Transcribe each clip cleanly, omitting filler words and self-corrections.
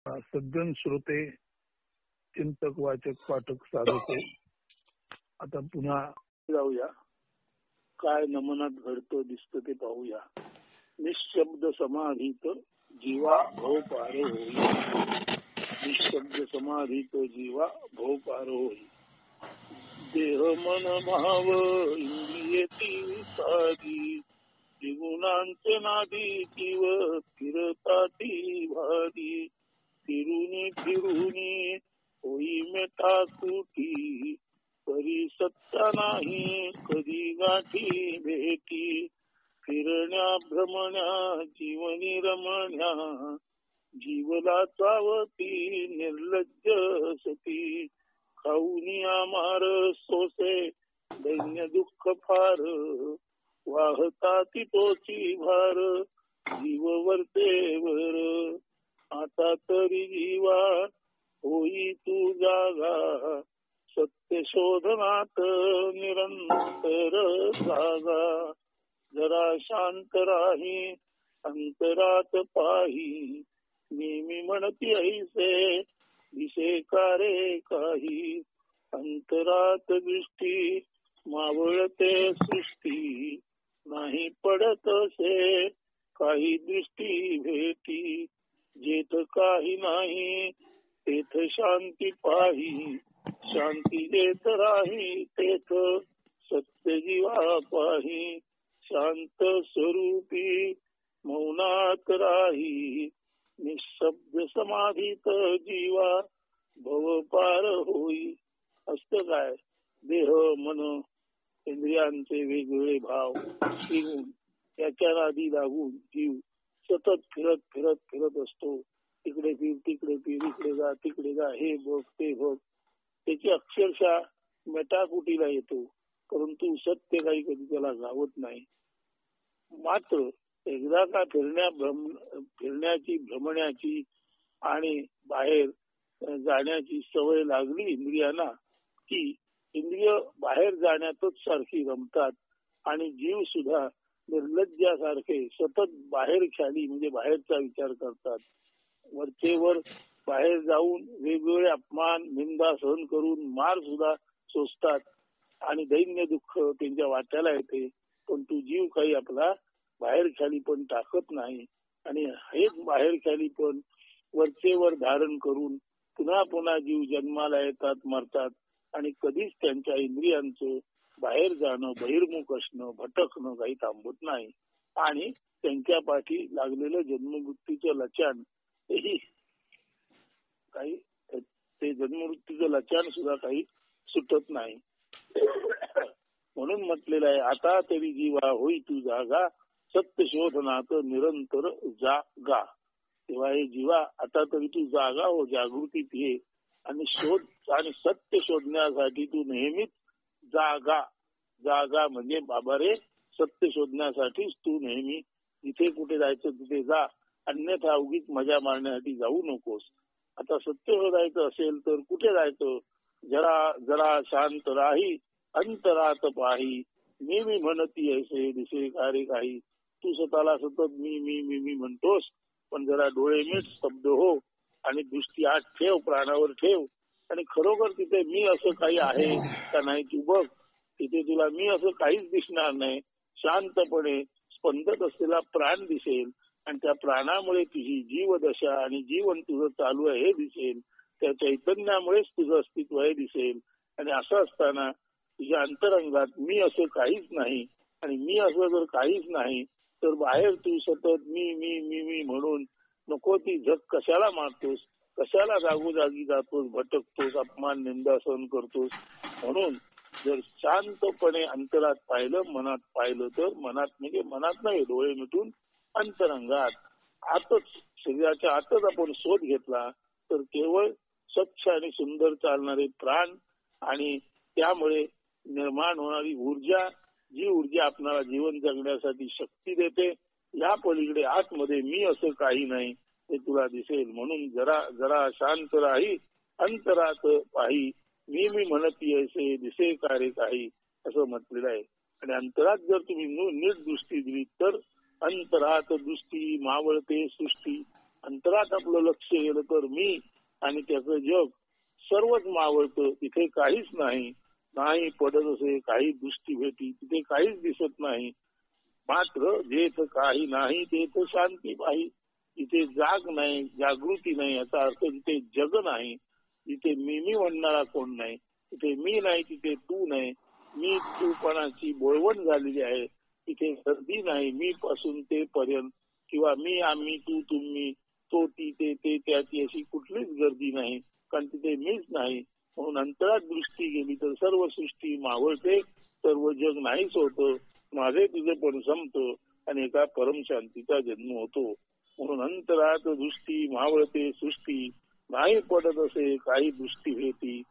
सज्जन श्रोते, चिंतक, वाचक, पाठक, साधक, आता पुन्हा जाऊया. काय नमनात घडतं दिसतं ते पाहूया. निशब्द समाधीत जीवा भव पार होई. निशब्द समाधीत जीवा भव पार होई. देह मन भाव इंद्रियेती साधी, त्रिगुणांचे नादी जीव फिरताती भादी. फिरुनी फिरुनी होई मेटा कुठी, परी सत्ता नाही कधी गाठी भेटी. फिरण्या भ्रमण्या जीवनी रमण्या, जीवला चावती निर्लज्ज सती. खाऊनी आमार सोसे दैन्य दुःख फार, वाहता ती तोची भार जीव वरतेवर. आता तरी जीवा होई तू जागा, सत्य शोधनात निरंतर जागा. जरा शांत राही अंतरात पाही, नेहमी म्हणती ऐसे दिसे कारे काही. अंतरात दृष्टी मावळते सृष्टी, नाही पडत असे काही दृष्टी भेटी. जेथ काही नाही तेथ शांती पाही, शांती जेथ राही तेथ सत्य जीवा पाही. शांत स्वरूपी मौनात राही, निशब्द समाधीत जीवा भव पार होई. असतं काय? देह मन इंद्रियांचे वेगवेगळे भाव घेऊन त्याच्या नादी लागून जीव सतत फिरत फिरत फिरत असतो. तिकडे फिर तिकडे फिर, इकडे जा तिकडे जा, हे बघ ते बघ. त्याची अक्षरशः मेटाकुटीला येतो, परंतु सत्य काही कधी त्याला गावत नाही. मात्र एकदा का फिरण्याची भ्रमण्याची आणि बाहेर जाण्याची सवय लागली इंद्रियांना, की इंद्रिय बाहेर जाण्यातच सारखी रमतात आणि जीव सुद्धा निर्लज्जासारखे सतत बाहेर ख्याली म्हणजे बाहेरचा विचार करतात. वरचेवर बाहेर जाऊन वेगवेगळे अपमान निंदा सहन करून मार सुद्धा सोसतात आणि दैन्य दुःख त्यांच्या वाट्याला येते. पण तू जीव काही आपला बाहेर ख्याली पण टाकत नाही आणि हेच बाहेर ख्याली पण वरचेवर धारण करून पुन्हा पुन्हा जीव जन्माला येतात, मरतात आणि कधीच त्यांच्या इंद्रियांचं बाहेर जाणं, बहिर्मुख असणं, भटकणं काही थांबत नाही. आणि त्यांच्या पाठी लागलेलं जन्ममृत्यूचं लचान काही, ते जन्ममृत्यूचं लचान सुद्धा काही सुटत नाही. म्हणून म्हटलेलं आहे, आता तरी जीवा होई तू जागा, सत्य शोधनात निरंतर जागा. तेव्हा हे जीवा आता तरी तू जागा हो, जागृतीत ये आणि शोध आणि सत्य शोधण्यासाठी तू नेहमीच जागा. जागा म्हणजे बाबा रे, सत्य शोधण्यासाठीच तू नेहमी जिथे कुठे जायचं तिथे जा, अन्यथा उगीच मजा मारण्यासाठी जाऊ नकोस. आता सत्य शोधायचं असेल तर कुठे जायचं? जरा जरा शांत राही अंतरात पाही, मी म्हणती ऐसे दिसे कारे काही. तू स्वतःला सतत मी मी मी मी म्हणतोस, पण जरा डोळे मीट, स्तब्ध हो आणि दृष्टी आत ठेव, प्राणावर ठेव आणि खरोखर तिथे मी असं काही आहे का नाही तू बघ. तिथे तुला मी असं काहीच दिसणार नाही. शांतपणे स्पंदत असलेला प्राण दिसेल आणि त्या प्राणामुळे तुझी जीवदशा आणि जीवन तुझं चालू आहे हे दिसेल. त्या चैतन्यामुळेच तुझं अस्तित्व आहे दिसेल. आणि असं असताना तुझ्या अंतरंगात मी असं काहीच नाही आणि मी असं जर काहीच नाही तर बाहेर तू सतत मी मी मी मी म्हणून नको ती झक कशाला मारतोस, कशाला जागोजागी जातोस, भटकतोस, अपमान निंदा सहन करतोस. म्हणून जर शांतपणे अंतरात पाहिलं, मनात पाहिलं तर मनात म्हणजे मनात नाही, डोळे मिटून अंतरंगात आतच शरीराच्या आतच आपण शोध घेतला तर केवळ स्वच्छ आणि सुंदर चालणारे प्राण आणि त्यामुळे निर्माण होणारी ऊर्जा, जी ऊर्जा आपल्याला जीवन जगण्यासाठी शक्ती देते, या पलीकडे आतमध्ये मी असं काही नाही ते तुला दिसेल. म्हणून जरा जरा शांत राही अंतरात पाही, मी म्हणती ऐसे दिसे कारे काही, असं म्हटलेलं आहे. आणि अंतरात जर तुम्ही नीट दृष्टी दिली तर अंतरात दृष्टी मावळते सृष्टी. अंतरात आपलं लक्ष गेलं तर मी आणि त्याचं जग सर्वच मावळतं. तिथे काहीच नाही. नाही पडत असे काही दृष्टी भेटी, तिथे काहीच दिसत नाही. मात्र जेथ काही नाही तेथ शांती पाही. तिथे जाग नाही, जागृती नाही, याचा अर्थ तिथे जग नाही. तिथे मी म्हणणारा कोण नाही. तिथे मी नाही, तिथे तू नाही. मी तूपणाची बोळवण झालेली आहे. तिथे गर्दी नाही. मी पासून ते पर्यंत किंवा मी आम्ही तू तुम्ही तो ती ते त्याची अशी कुठलीच गर्दी नाही. कारण तिथे मीच नाही. म्हणून अंतरात दृष्टी गेली तर सर्व सृष्टी मावळते, सर्व जग नाहीच होतं. माझे तुझे पण संपतं आणि एका परमशांतीचा जन्म होतो. म्हणून अंतरात दृष्टी मावळते सृष्टी, नाही पडत असे काही दृष्टी भेटी.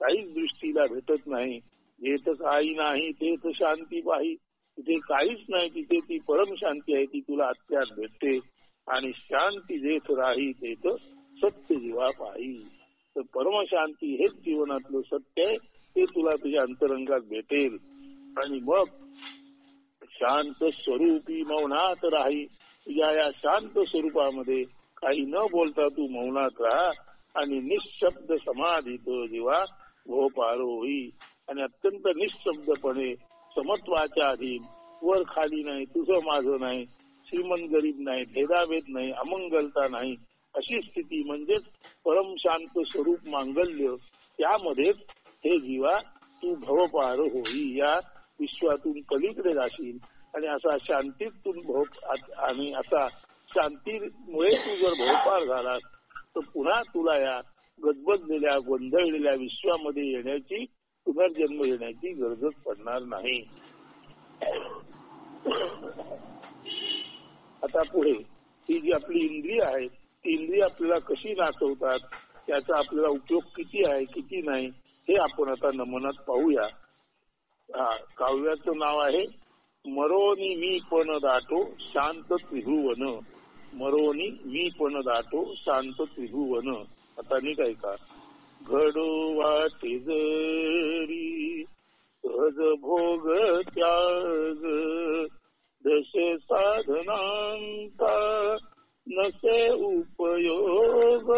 काहीच दृष्टीला भेटत नाही. जेथ काही नाही तेथ शांती पाही. तिथे काहीच नाही, तिथे ती परम शांती आहे, ती तुला अत्यात भेटते. आणि शांती जेथ राही तेथ सत्य जीवा पाही. तर परमशांती हेच जीवनातलं सत्य आहे. ते तुला तुझ्या अंतरंगात भेटेल. आणि मग शांत स्वरूपी मौनात राही. तुझ्या या शांत स्वरूपामध्ये काही न बोलता तू मौनात राहा आणि निशब्द समाधीत जीवा भोपारो होई. आणि अत्यंत निशब्दपणे समत्वाच्या अधीन, वर खाली नाही, तुझं माझं नाही, श्रीमंत गरीब नाही, भेदाभेद नाही, अमंगलता नाही, अशी स्थिती म्हणजेच परम शांत स्वरूप मांगल्य. त्यामध्ये हे जीवा तू भवपार होई. या विश्वातून पलीकडे जाशील आणि असा शांतीतून आणि असा शांतीमुळे तू जर भवपार झालास तर पुन्हा तुला या गजबजलेल्या गोंधळलेल्या विश्वामध्ये येण्याची, पुनर्जन्म येण्याची गरजच पडणार नाही. आता पुढे ही जी आपली इंद्रिय आहेत, ती इंद्रिय आपल्याला कशी नाचवतात, त्याचा आपल्याला उपयोग किती आहे किती नाही हे आपण आता नमनात पाहूया. काव्याचं नाव आहे मरोनी मी पण दाटो शांत त्रिभुवन. मरोनी मी पण दाटो शांत त्रिभुवन. आता नीट ऐका. घडो वाटे जरी सहज भोग त्याग, दशे साधनांचा नसे उपयोग,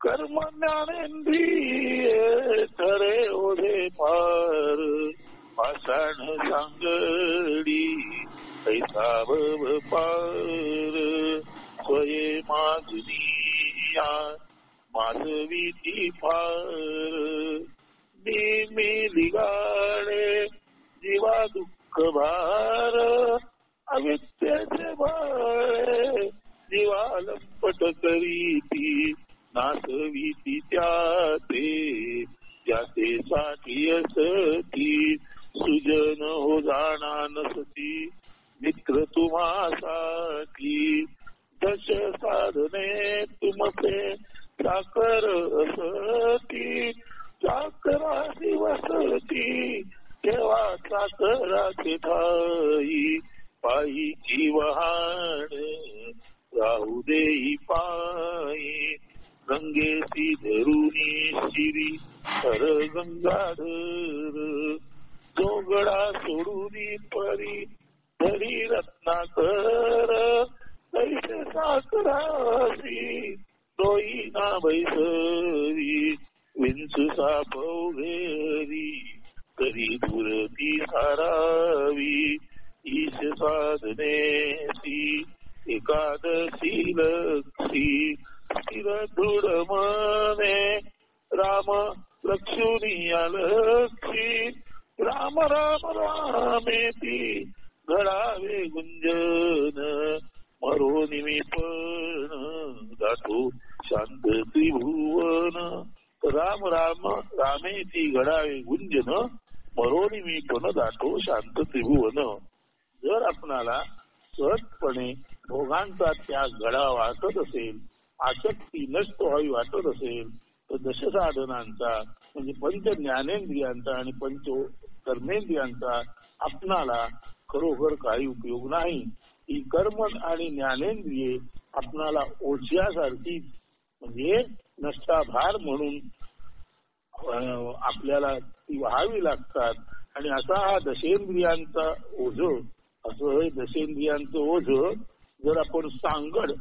कर्म ज्ञानेंद्रिये ठरे ओढे पार, पाषाण सांगडी ऐसा भव पार, स्वये मागुनिया माधवी ती फार, नेमी गाणे जीवा दुःख भार, अविद्येचे बाळे जीवा लंपट करीती, नासवीती त्याते ज्याचे साठी असती, सुजन हो जाणा नसती मित्र तुम्हासाठी, दश साधने तुमचे चाकर असती, चाकराची वसती तेव्हा चाकराचे ठाई, पायीची वहाण राहू देई पायी, गंगेसी धरुणी शिरी हर गंगाधर, जोगडा सोडूनी परी धरी रत्नाकर, तैसे साकरासी डोई ना बैसरी, विंचू सापव घेरी तरी दुरती सारावी, ईश साधनेसी एकादशी लक्षी, स्थिर दृढ मने राम लक्ष्मी लक्षी, राम राम रामेती घडावे गुंजन, मरो निमिपण दाटो शांत त्रिभुवन. राम राम रामेती घडावे गुंजन, मरो निमिपण दाटो शांत त्रिभुवन. जर आपणाला सहजपणे भोगांचा त्याग घडा वाटत असेल, आसक्ती नष्ट व्हावी वाटत असेल, तर दशसाधनांचा म्हणजे पंच ज्ञानेंद्रियांचा आणि पंच कर्मेंद्रियांचा आपणाला खरोखर काही उपयोग नाही. ही कर्म आणि ज्ञानेंद्रिये आपणाला ओझ्यासारखी म्हणजे नष्टाभार म्हणून आपल्याला ती व्हावी लागतात. आणि असा हा दशेंद्रियांचा ओझ, असं हे दशेंद्रियांचं ओझ जर आपण सांगड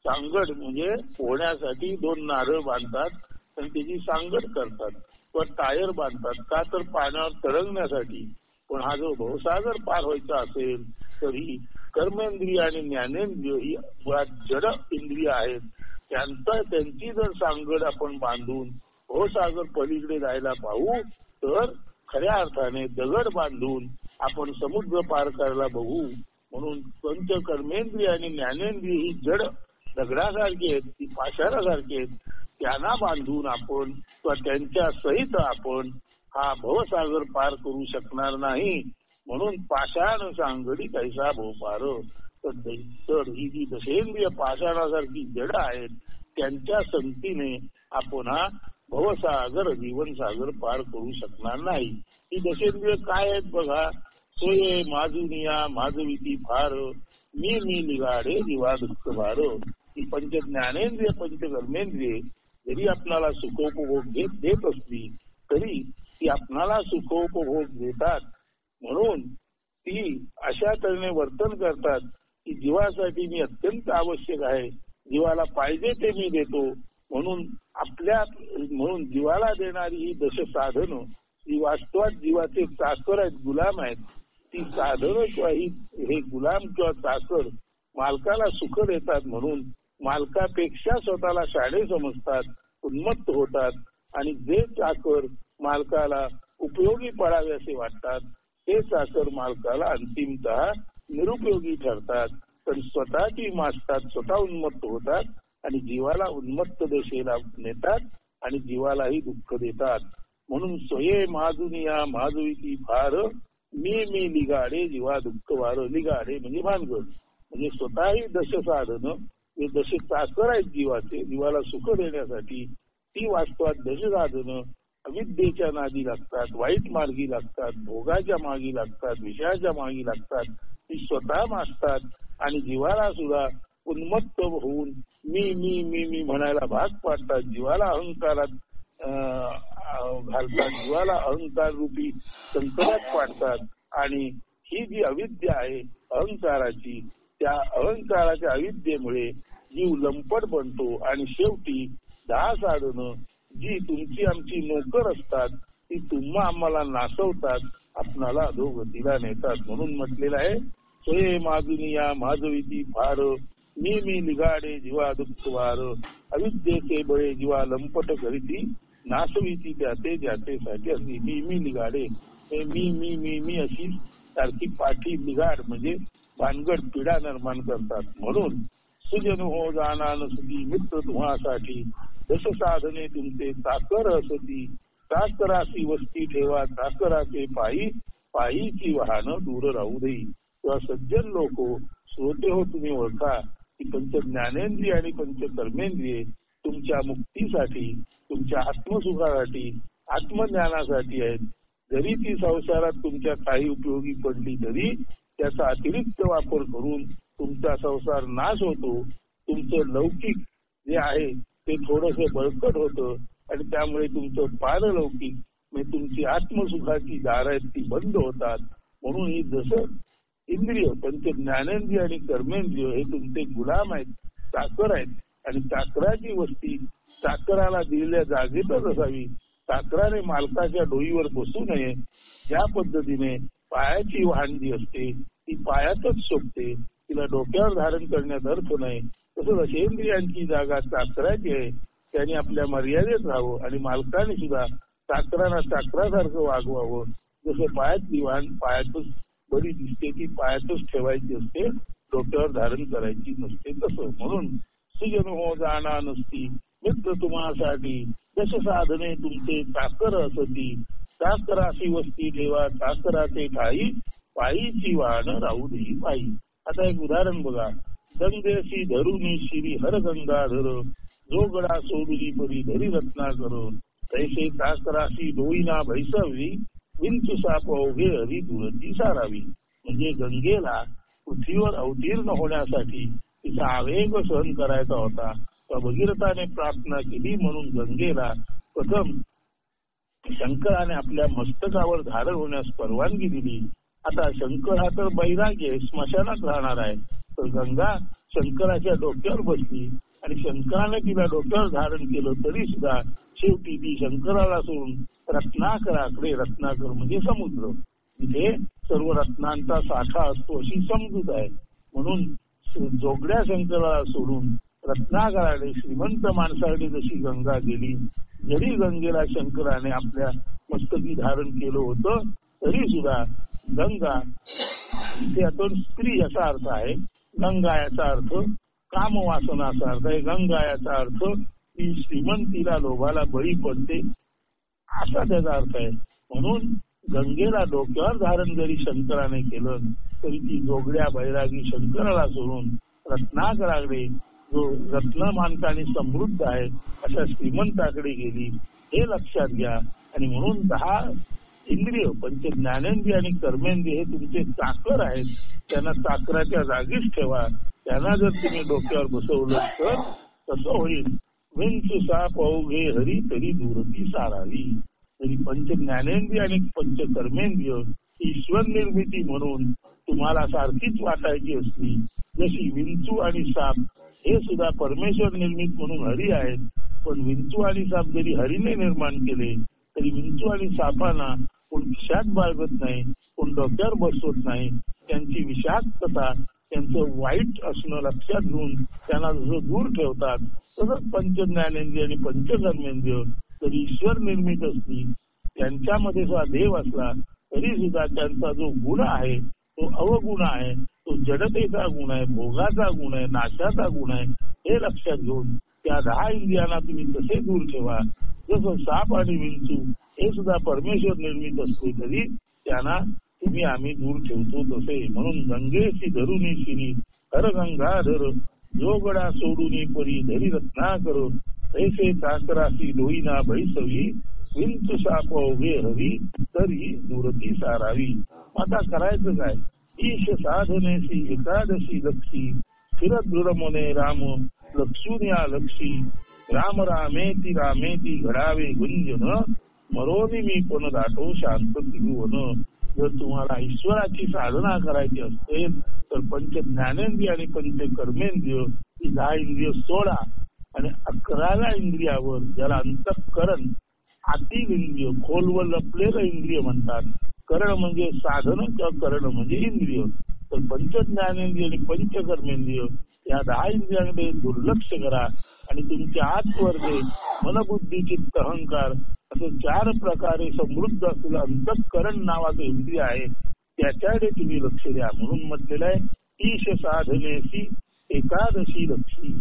सांगड म्हणजे पोहण्यासाठी 2 नारळ बांधतात आणि त्याची सांगड करतात व टायर बांधतात का तर पाण्यावर तरंगण्यासाठी. पण हा जो भवसागर पार व्हायचा असेल तर ही कर्मेंद्रिय आणि ज्ञानेंद्रिय ही मुळात जड इंद्रिय आहेत. त्यांची जर सांगड आपण बांधून भवसागर पलीकडे जायला पाहू तर खऱ्या अर्थाने दगड बांधून आपण समुद्र पार करायला बघू. म्हणून पंच कर्मेंद्रिय आणि ज्ञानेंद्रिय ही जड दगडासारखी आहेत, ती पाषाणासारखी आहेत. त्यांना बांधून आपण किंवा त्यांच्या सहित आपण हा भवसागर पार करू शकणार नाही. म्हणून पाषाण सांगडी कैसा भोपार. तर ही जी दशेंद्रिय पाषाणासारखी जड आहेत त्यांच्या संगतीने आपण हा भवसागर जीवनसागर पार करू शकणार नाही. ही दशेंद्रिय काय आहेत बघा. सोये माजुनिया माजविती फार मी निगाडे जीवा दुःख भार. ही पंच ज्ञानेंद्रिय पंच कर्मेंद्रिय जरी आपल्याला सुखोपभोग देत असली तरी ती आपणाला सुखोपभोग देतात. म्हणून ती अशा तऱ्हेने वर्तन करतात की जीवासाठी मी अत्यंत आवश्यक आहे, जीवाला पाहिजे ते मी देतो. म्हणून जीवाला देणारी ही दश साधनं ही वास्तवात जीवाचे चाकर आहेत, गुलाम आहेत. ती साधनं किंवा हे गुलाम किंवा चाकर मालकाला सुख देतात. म्हणून मालकापेक्षा स्वतःला शाणे समजतात, उन्मत्त होतात आणि जे चाकर मालकाला उपयोगी पडावे असे वाटतात ते चाकर मालकाला अंतिमतः निरुपयोगी ठरतात. तर स्वतःची माजतात, स्वतः उन्मत्त होतात आणि जीवाला उन्मत्त दिशेला नेतात आणि जीवालाही दुःख देतात. म्हणून सोये माजुनिया माजविती फार मी लिगाडे जीवा दुःख वार. लिगाडे म्हणजे भानगड, म्हणजे स्वतःही दश साधनं हे दश चाकर आहेत जीवाचे, जीवाला सुख देण्यासाठी. ती वास्तवात दश साधनं अविद्येच्या नादी लागतात, वाईट मार्गी लागतात, भोगाच्या मागी लागतात, विषयाच्या मागी लागतात. ती स्वतः माजतात आणि जीवाला सुद्धा उन्मत्त होऊन मी म्हणायला भाग पाडतात. जीवाला अहंकारात घालतात, जीवाला अहंकार रूपी संकटात पाडतात. आणि ही जी अविद्या आहे अहंकाराची, त्या अहंकाराच्या अविद्येमुळे जीव लंपट बनतो आणि शेवटी 10 साधनं जी तुमची आमची नोकर असतात ती तुम्हा आम्हाला नासवतात, आपणाला अधोगतीला नेतात. म्हणून म्हटलेलं आहे सोये माजुनिया माजविती फार मी लिगाडे जीवा दुःख वार. अविद्येचे बळे जीवा लंपट करीती नासविती त्याचे ज्याचेसाठी अशी मी लिगाडे. मी अशी सारखी पाठी लिगाड म्हणजे भानगड पिढा निर्माण करतात. म्हणून सुजन हो जाना सुधी मित्र तुम्हासाठी दश साधने तुमचे चाकर असती. चाकराची वस्ती ठेवा चाकराचे पायीची वाहनं दूर राहू देई. तेव्हा सज्जन लोक श्रोते हो तुम्ही ओळखा की पंच ज्ञानेंद्रिय आणि पंच कर्मेंद्रिय तुमच्या मुक्तीसाठी, तुमच्या आत्मसुखासाठी, आत्मज्ञानासाठी आहेत. जरी ती संसारात तुमच्या काही उपयोगी पडली तरी त्याचा अतिरिक्त वापर करून तुमचा संसार नाश होतो. तुमचं लौकिक जे आहे ते थोडंसं बळकट होतं आणि त्यामुळे तुमचं पारलौकिक म्हणजे तुमची आत्मसुखाची दारं आहेत ती बंद होतात. म्हणून ही जसं इंद्रिय पंच ज्ञानेंद्रिय आणि कर्मेंद्रिय हे तुमचे गुलाम आहेत, चाकर आहेत आणि चाकराची वस्ती चाकराला दिलेल्या जागेतच असावी. चाकराने मालकाच्या डोईवर बसू नये. ज्या पद्धतीने पायाची वाहन जी असते ती पायातच शोभते, तिला डोक्यावर धारण करण्यात अर्थ नाही. तसं दशेंद्रियांची जागा चाकराची आहे, त्याने आपल्या मर्यादेत राहावं आणि मालकाने सुद्धा चाकरांना चाकरासारखं वागवावं. जसं पायातली वाहन पायातच बरी दिसते ती पायातच ठेवायची असते, डोक्यावर धारण करायची नसते. तसं म्हणून सुजन हो जाणा नसती मित्र तुम्हासाठी दश साधने तुमचे चाकर असती. चाकराशी वस्ती ठेवा चाकराचे पायीची वाहन राहू देई पायी. आता एक उदाहरण बघा. गंगेशी धरुनी शिरी हर गंगाधर जो गडा सोडुली परी धरी रत्नाकर. तैसे चाकराशी डोईना भैसावी विंचू साप अवघे हरी दुरती सारावी. म्हणजे गंगेला पृथ्वीवर अवतीर्ण होण्यासाठी तिचा आवेग सहन करायचा होता. भगीरथाने प्रार्थना केली म्हणून गंगेला प्रथम शंकराने आपल्या मस्तकावर धारण होण्यास परवानगी दिली. आता शंकर हा तर बैराग्य स्मशानात राहणार आहे, तर गंगा शंकराच्या डोक्यावर बसली आणि शंकराने तिला डोक्यावर धारण केलं तरी सुद्धा शेवटी ती शंकराला सोडून रत्नाकराकडे, रत्नाकर म्हणजे समुद्र, तिथे सर्व रत्नांचा साठा असतो अशी समजूत आहे. म्हणून जोगड्या शंकराला सोडून रत्नाकराकडे, श्रीमंत माणसाकडे जशी गंगा गेली, जरी गंगेला शंकराने आपल्या मस्तकी धारण केलं होतं तरी सुद्धा गंगा, त्यातून स्त्री याचा अर्थ आहे, गंगा याचा अर्थ कामवासना असा अर्थ आहे, गंगा याचा अर्थ ती श्रीमंतीला लोभाला बळी पडते असा त्याचा अर्थ आहे. म्हणून गंगेला डोक्यावर धारण जरी शंकराने केलं तरी ती जोगड्या बैरागी शंकराला सोडून रत्नाकराकडे, जो रत्नमानकाने समृद्ध आहे अशा श्रीमंताकडे गेली, हे लक्षात घ्या. आणि म्हणून 10 इंद्रिय, पंच ज्ञानेंद्रिय आणि कर्मेंद्रिय हे तुमचे चाकर आहेत, त्यांना चाकराच्या जागीच ठेवा. त्यांना जर तुम्ही डोक्यावर बसवलं तर तसं होईल. विंचू साप अवघे हरी तरी दूरती सारावी. तरी पंच ज्ञानेंद्रिय आणि पंच कर्मेंद्रिय ईश्वर निर्मिती म्हणून तुम्हाला सारखीच वाटायची असली, जशी विंचू आणि साप हे सुद्धा परमेश्वर निर्मित म्हणून हरी आहेत. पण विंचू आणि साप जरी हरीने निर्माण केले तरी विंचू आणि सापांना कोण खिशात बाळगत नाही, कोण डोक्यावर बसवत नाही. त्यांची विषाक्तता, त्यांचं वाईट असणं लक्षात घेऊन त्यांना जसं दूर ठेवतात, तसंच पंचज्ञानेंद्रिय आणि पंचकर्मेंद्रिय जरी ईश्वर निर्मित असली, त्यांच्यामध्ये सुद्धा देव असला तरी सुद्धा त्यांचा जो गुण आहे तो अवगुण आहे, तो जडतेचा गुण आहे, भोगाचा गुण आहे, नाशाचा गुण आहे. हे लक्षात घेऊन त्या 10 इंद्रियांना तुम्ही तसे दूर ठेवा. जसं साप आणि विंचू हे सुद्धा परमेश्वर निर्मित असले तरी त्यांना तुम्ही आम्ही दूर ठेवतो तसे. म्हणून गंगेशी धरुनी शिरी हर गंगाधर, जोगडा सोडूनी परी धरी रत्नाकर, ऐसे चाकराशी डोईना भैसवी, विंचू साप अवघे हवी तरी दूरती सारावी. आता करायचं काय? ईश साधनेशी एकादशी लक्षी, स्थिर दृढ मने राम लक्षुन्या लक्षी, राम रामेती रामेती घडावे गुंजन, मरोनी मी पण दाटो शांत त्रिभुवन. जर तुम्हाला ईश्वराची साधना करायची असेल तर पंच ज्ञानेंद्रिय आणि पंच कर्मेंद्रिय ही 10 इंद्रिय सोडा आणि 11व्या इंद्रियावर, ज्याला अंतःकरण, आतील इंद्रिय, खोलवर लपलेलं इंद्रिय म्हणतात. करण म्हणजे साधन किंवा करण म्हणजे इंद्रिय. तर पंच ज्ञानेंद्रिय आणि पंचकर्मेंद्रिय या 10 इंद्रियांकडे दुर्लक्ष करा आणि तुमच्या आतवर्गे मनबुद्धी चित्त अहंकार असं 4 प्रकारे समृद्ध असलेलं अंतःकरण नावाचं इंद्रिय आहे, त्याच्याकडे तुम्ही लक्ष द्या. म्हणून म्हटलेलं आहे ईश साधनेशी एकादशी लक्षी.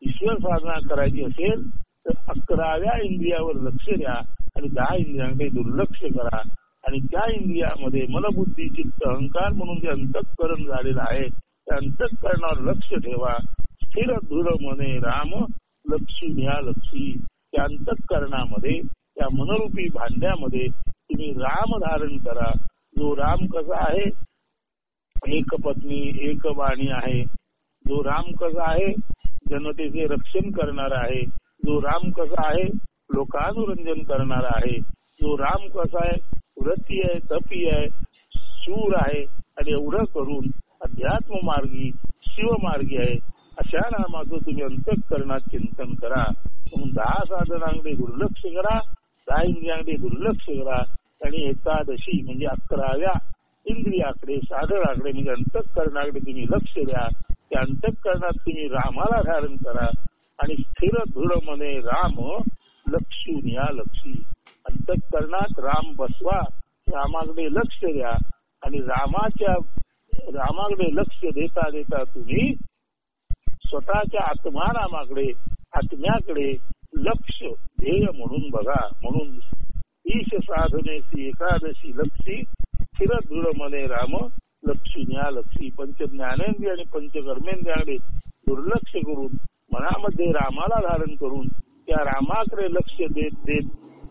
ईश्वर साधना करायची असेल तर 11व्या इंद्रियावर लक्ष द्या आणि 10 इंद्रियांकडे दुर्लक्ष करा. आणि त्या इंद्रियामध्ये मनबुद्धी चित्त अहंकार म्हणून जे अंतःकरण झालेलं आहे त्या अंतःकरणावर लक्ष ठेवा. स्थिर दृढ मने राम लक्षुन्या लक्षी. त्या अंतःकरणामध्ये, त्या मनरूपी भांड्यामध्ये तुम्ही राम धारण करा. जो राम कसा आहे? एक पत्नी एक वाणी आहे. जो राम कसा आहे? जनतेचे रक्षण करणारा आहे. जो राम कसा आहे? लोकानुरंजन करणारा आहे. जो राम कसा आहे? व्रती आहे, तपी आहे, शूर आहे आणि एवढं करून अध्यात्म मार्गी, शिवमार्गी आहे. अशा रामाचं तुम्ही अंतःकरणात चिंतन करा. म्हणून 10 साधनांकडे दुर्लक्ष करा, 10 इंद्रियांकडे दुर्लक्ष करा आणि एकादशी म्हणजे 11व्या इंद्रियाकडे, साधनाकडे म्हणजे अंतःकरणाकडे तुम्ही लक्ष द्या. त्या अंतःकरणात तुम्ही रामाला धारण करा आणि स्थिर दृढ मने राम लक्षुन्या लक्षी. अंतःकरणात राम बसवा, रामाकडे लक्ष द्या आणि रामाकडे लक्ष देता देता तुम्ही स्वतःच्या आत्म्याकडे लक्ष ध्येय म्हणून बघा. म्हणून ईश साधनेची एकादशी लक्षी, स्थिर दृढ मने राम लक्षुन्या लक्षी. पंच ज्ञानेंद्रिय आणि पंचकर्मेंद्रियाकडे दुर्लक्ष करून मनामध्ये रामाला धारण करून त्या रामाकडे लक्ष देत देत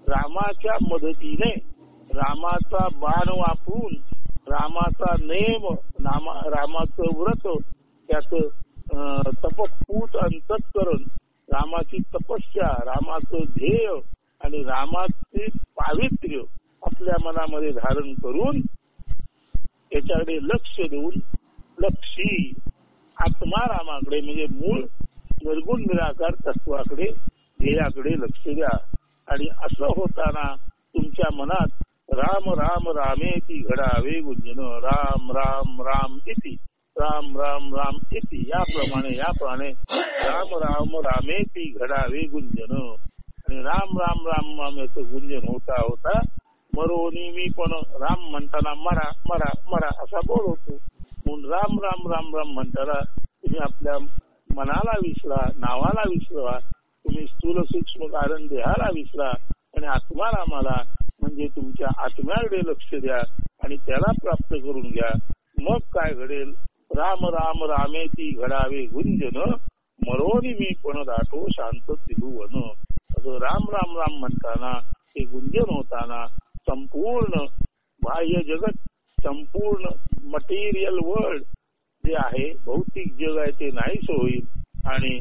रामाच्या मदतीने, रामाचा बाण वापरून, रामाचा नेम, रामाचं व्रत, त्याचं तपपूत अंतःकरण, रामाची तपस्या, रामाचं ध्येय आणि रामाचे पावित्र्य आपल्या मनामध्ये धारण करून त्याच्याकडे लक्ष देऊन लक्षी आत्मारामाकडे म्हणजे मूळ निर्गुण निराकार तत्वाकडे ध्येयाकडे लक्ष द्या. आणि असं होताना तुमच्या मनात राम राम रामेती घडावे गुंजन. राम राम राम इति राम राम राम इति याप्रमाणे राम राम रामेती घडावे गुंजन. आणि राम राम राम राम याचं गुंजन होता होता मरोनी मी पण राम म्हणताना मरा मरा मरा असा बोल होतो. म्हणून राम राम राम राम म्हणताना तुम्ही आपल्या मनाला विसरा, नावाला विसरा, तुम्ही स्थूल सूक्ष्म कारण देहाला विसरा आणि आत्मारामाला म्हणजे तुमच्या आत्म्याकडे लक्ष द्या आणि त्याला प्राप्त करून घ्या. मग काय घडेल? राम राम रामेती घडावे गुंजन मरोनी मी पण दाटो शांत त्रिभुवन. असं राम राम राम म्हणताना ते गुंजन होताना संपूर्ण बाह्य जगत, संपूर्ण मटेरियल वर्ल्ड जे आहे, भौतिक जग आहे ते नाहीच होईल आणि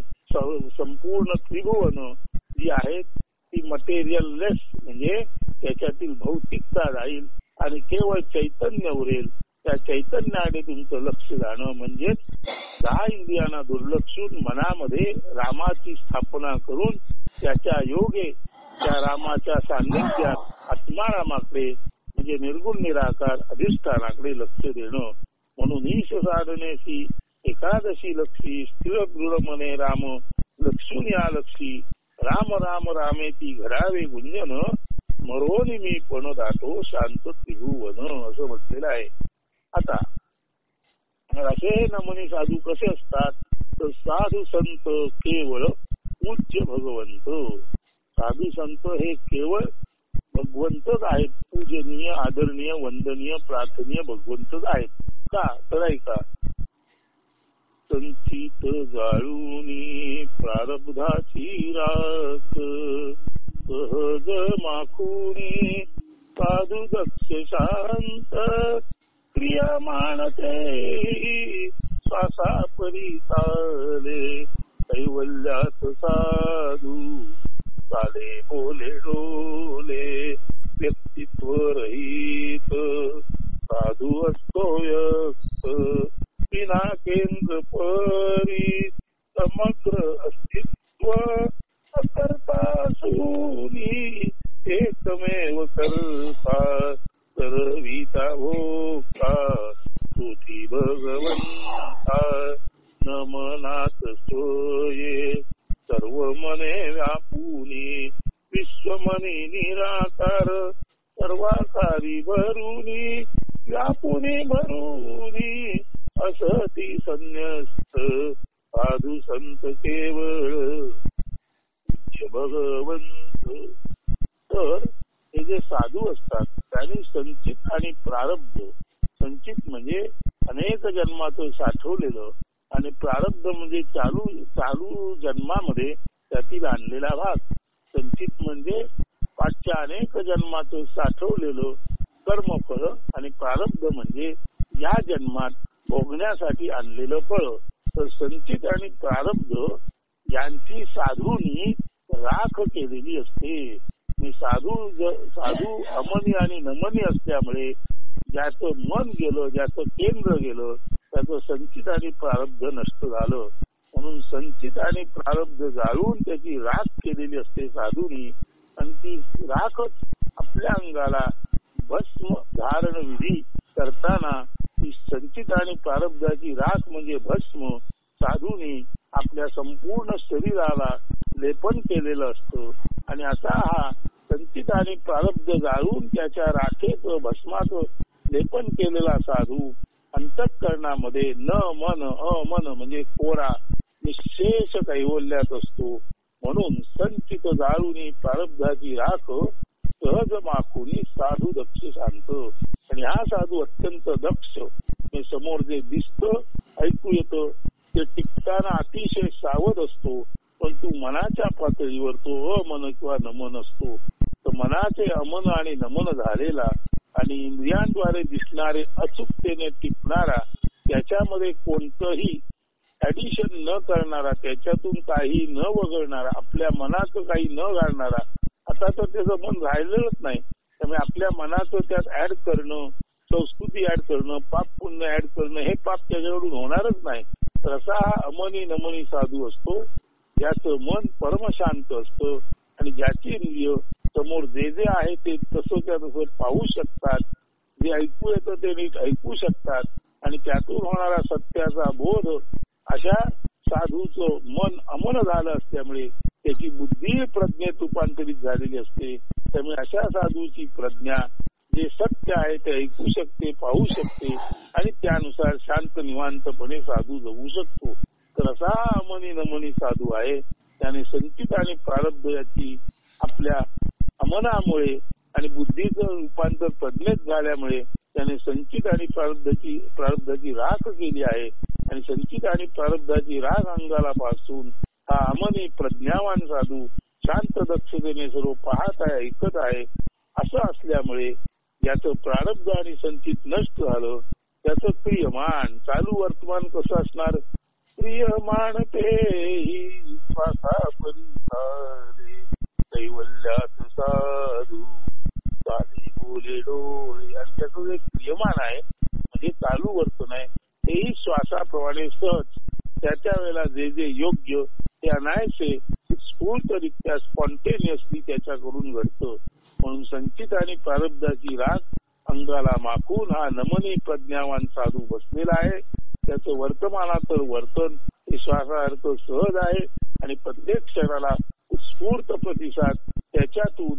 संपूर्ण त्रिभुवन जी आहेत ती मटेरियल लेस म्हणजे त्याच्यातील भौतिकता राहील आणि केवळ चैतन्य उरेल. त्या चैतन्याकडे तुमचं लक्ष जाणं म्हणजेच 10 इंद्रियांना दुर्लक्षून मनामध्ये रामाची स्थापना करून त्याच्या योगे त्या रामाच्या सान्निध्यात आत्मारामाकडे म्हणजे निर्गुण निराकार अधिष्ठानाकडे लक्ष देणं. म्हणून ईश साधनेशी एकादशी लक्षी स्थिर दृढ मने राम लक्षून या लक्षी राम राम रामेती घडावे गुंजन मरोनी मी पण दाटो शांत त्रिभुवन असं म्हटलेलं आहे. आता असे नमनी साधू कसे असतात? तर साधू संत केवळ पूज्य भगवंत. साधू संत हे केवळ भगवंतच आहेत, पूजनीय आदरणीय वंदनीय प्रार्थनीय भगवंतच आहेत. का तर ऐका, संचित जाळूनी प्रारब्धाची राख सहज माखुनी साधू दक्ष शांत क्रिया मानते श्वासा परिताले कैवल्यात साधू चाले बोले डोले व्यक्तित्व रहित साधू असतो व्यक्त विना केंद्र परी समग्र अस्तित्व अकर्ता सूनी एकमेव करता सर्विता भोक्ता तुझी भगवंता नमनात सोये सर्व मने व्यापुनी विश्वमनी निराकार सर्वाकारी भरुनी व्यापुनी भरुनी असती संन्यस्त साधू संत केवळ भगवंत. तर हे जे साधू असतात त्यांनी संचित आणि प्रारब्ध, संचित म्हणजे अनेक जन्माचं साठवलेलं आणि प्रारब्ध म्हणजे चालू जन्मामध्ये त्यातील आणलेला भाग. संचित म्हणजे पाठच्या अनेक जन्माचं साठवलेलं कर्मफळ आणि प्रारब्ध म्हणजे या जन्मात भोगण्यासाठी आणलेलं फळ. तर संचित आणि प्रारब्ध यांची साधूंनी राख केलेली असते. साधू अमनी आणि नमनी असल्यामुळे ज्याचं मन गेलं, ज्याचं केंद्र गेलं, त्याचं संचित आणि प्रारब्ध नष्ट झालं. म्हणून संचित आणि प्रारब्ध जाळून त्याची राख केलेली असते साधूंनी आणि ती राखच आपल्या अंगाला भस्म धारण विधी करताना ती संचित आणि प्रारब्धाची राख म्हणजे भस्म साधूंनी आपल्या संपूर्ण शरीराला लेपन केलेलं असतं. आणि असा हा संचित आणि प्रारब्ध जाळून त्याच्या राखेत भस्मात लेपन केलेला साधू अंतःकरणामध्ये न मन अमन म्हणजे कोरा निशेष कैवल्यात असतो. म्हणून संचित जाळून प्रारब्धाची राख सहज माखुनी साधू दक्ष शांत. आणि हा साधू अत्यंत दक्ष, समोर जे दिसतं ऐकू येतं ते टिकताना अतिशय सावध असतो. परंतु मनाच्या पातळीवर तो अमन किंवा नमन असतो. तर मनाचे अमन आणि नमन झालेला आणि इंद्रियांद्वारे दिसणारे अचूकतेने टिकणारा, त्याच्यामध्ये कोणतंही ऍडिशन न करणारा, त्याच्यातून काही न वगळणारा, आपल्या मनाचं काही न घालणारा. आता तर त्याचं मन राहिलेलंच नाही. त्यामुळे आपल्या मनाचं त्यात ऍड करणं, संस्कृती ऍड करणं, पाप पुण्य ऍड करणं, हे पाप त्याच्याकडून होणारच नाही. तसा हा अमनी नमनी साधू असतो, ज्याचं मन परमशांत असतं आणि ज्याची इंद्रिय समोर जे जे आहे ते तसं त्या तसं पाहू शकतात, जे ऐकू येतं ते नीट ऐकू शकतात आणि त्यातून होणारा सत्याचा बोध अशा साधूचं मन अमन झालं असल्यामुळे त्याची बुद्धी प्रज्ञेत रूपांतरित झालेली असते. त्यामुळे अशा साधूची प्रज्ञा जे सत्य आहे ते ऐकू शकते, पाहू शकते आणि त्यानुसार शांत निवांतपणे साधू जगू शकतो. तर असा अमनी नमनी साधू आहे. त्याने संचित आणि प्रारब्ध याची आपल्या अमनामुळे आणि बुद्धीचं रूपांतर प्रज्ञेत झाल्यामुळे त्याने संचित आणि प्रारब्धाची राख केली आहे आणि संचित आणि प्रारब्धाची राख अंगाला पासून हा अमनी प्रज्ञावान साधू शांत दक्षतेने सर्व पाहत आहे, ऐकत आहे. असं असल्यामुळे याचं प्रारब्ध आणि संचित नष्ट झालं. त्याचं क्रियमान चालू वर्तमान कसं असणार? क्रियमान ते कैवल्यात साधू चाले बोले डोळे. आणि त्याचं जे क्रियमान आहे म्हणजे चालू वर्तन आहे तेही श्वासाप्रमाणे सहज त्याच्या वेळेला जे जे योग्य ते अनायसे स्फूर्तरित्या स्पॉन्टेनियसली त्याच्याकडून घडतं. म्हणून संचित आणि प्रारब्धाची राख अंगाला माखून हा नमनी प्रज्ञावान साधू बसलेला आहे. त्याचं वर्तमानाचं वर्तन हे श्वासासारखं सहज आहे आणि प्रत्येक क्षणाला उत्स्फूर्त प्रतिसाद त्याच्यातून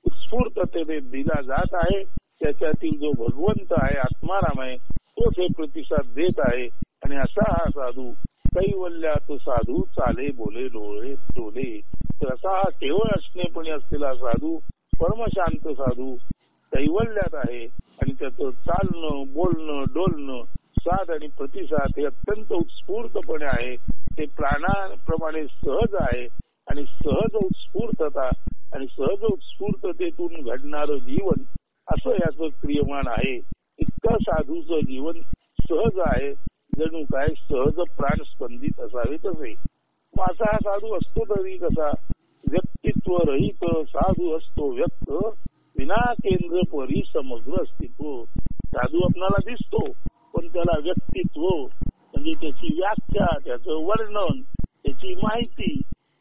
उत्स्फूर्ततेने दिला जात आहे. त्याच्यातील जो भगवंत आहे, आत्माराम आहे, तोच हे प्रतिसाद देत आहे. आणि असा हा साधू कैवल्यात साधू चाले बोले डोले. तर असा हा केवळ असणेपणी असलेला साधू, परमशांत साधू कैवल्यात आहे आणि त्याचं चालणं, बोलणं, डोलणं, साध आणि प्रतिसाद हे अत्यंत उत्स्फूर्तपणे आहे. ते प्राणाप्रमाणे सहज आहे आणि सहज उत्स्फूर्तता आणि सहज उत्स्फूर्ततेतून घडणारं जीवन असं याचं क्रियमान आहे. इतकं साधूचं जीवन सहज आहे, जणू काय सहज प्राण स्पंदित असावे तसे. मग असा हा साधू असतो तरी कसा? व्यक्तित्व रहित साधू असतो व्यक्त, विना केंद्र परी समग्र अस्तित्व. साधू आपल्याला दिसतो पण त्याला व्यक्तित्व म्हणजे त्याची व्याख्या, त्याचं वर्णन, त्याची माहिती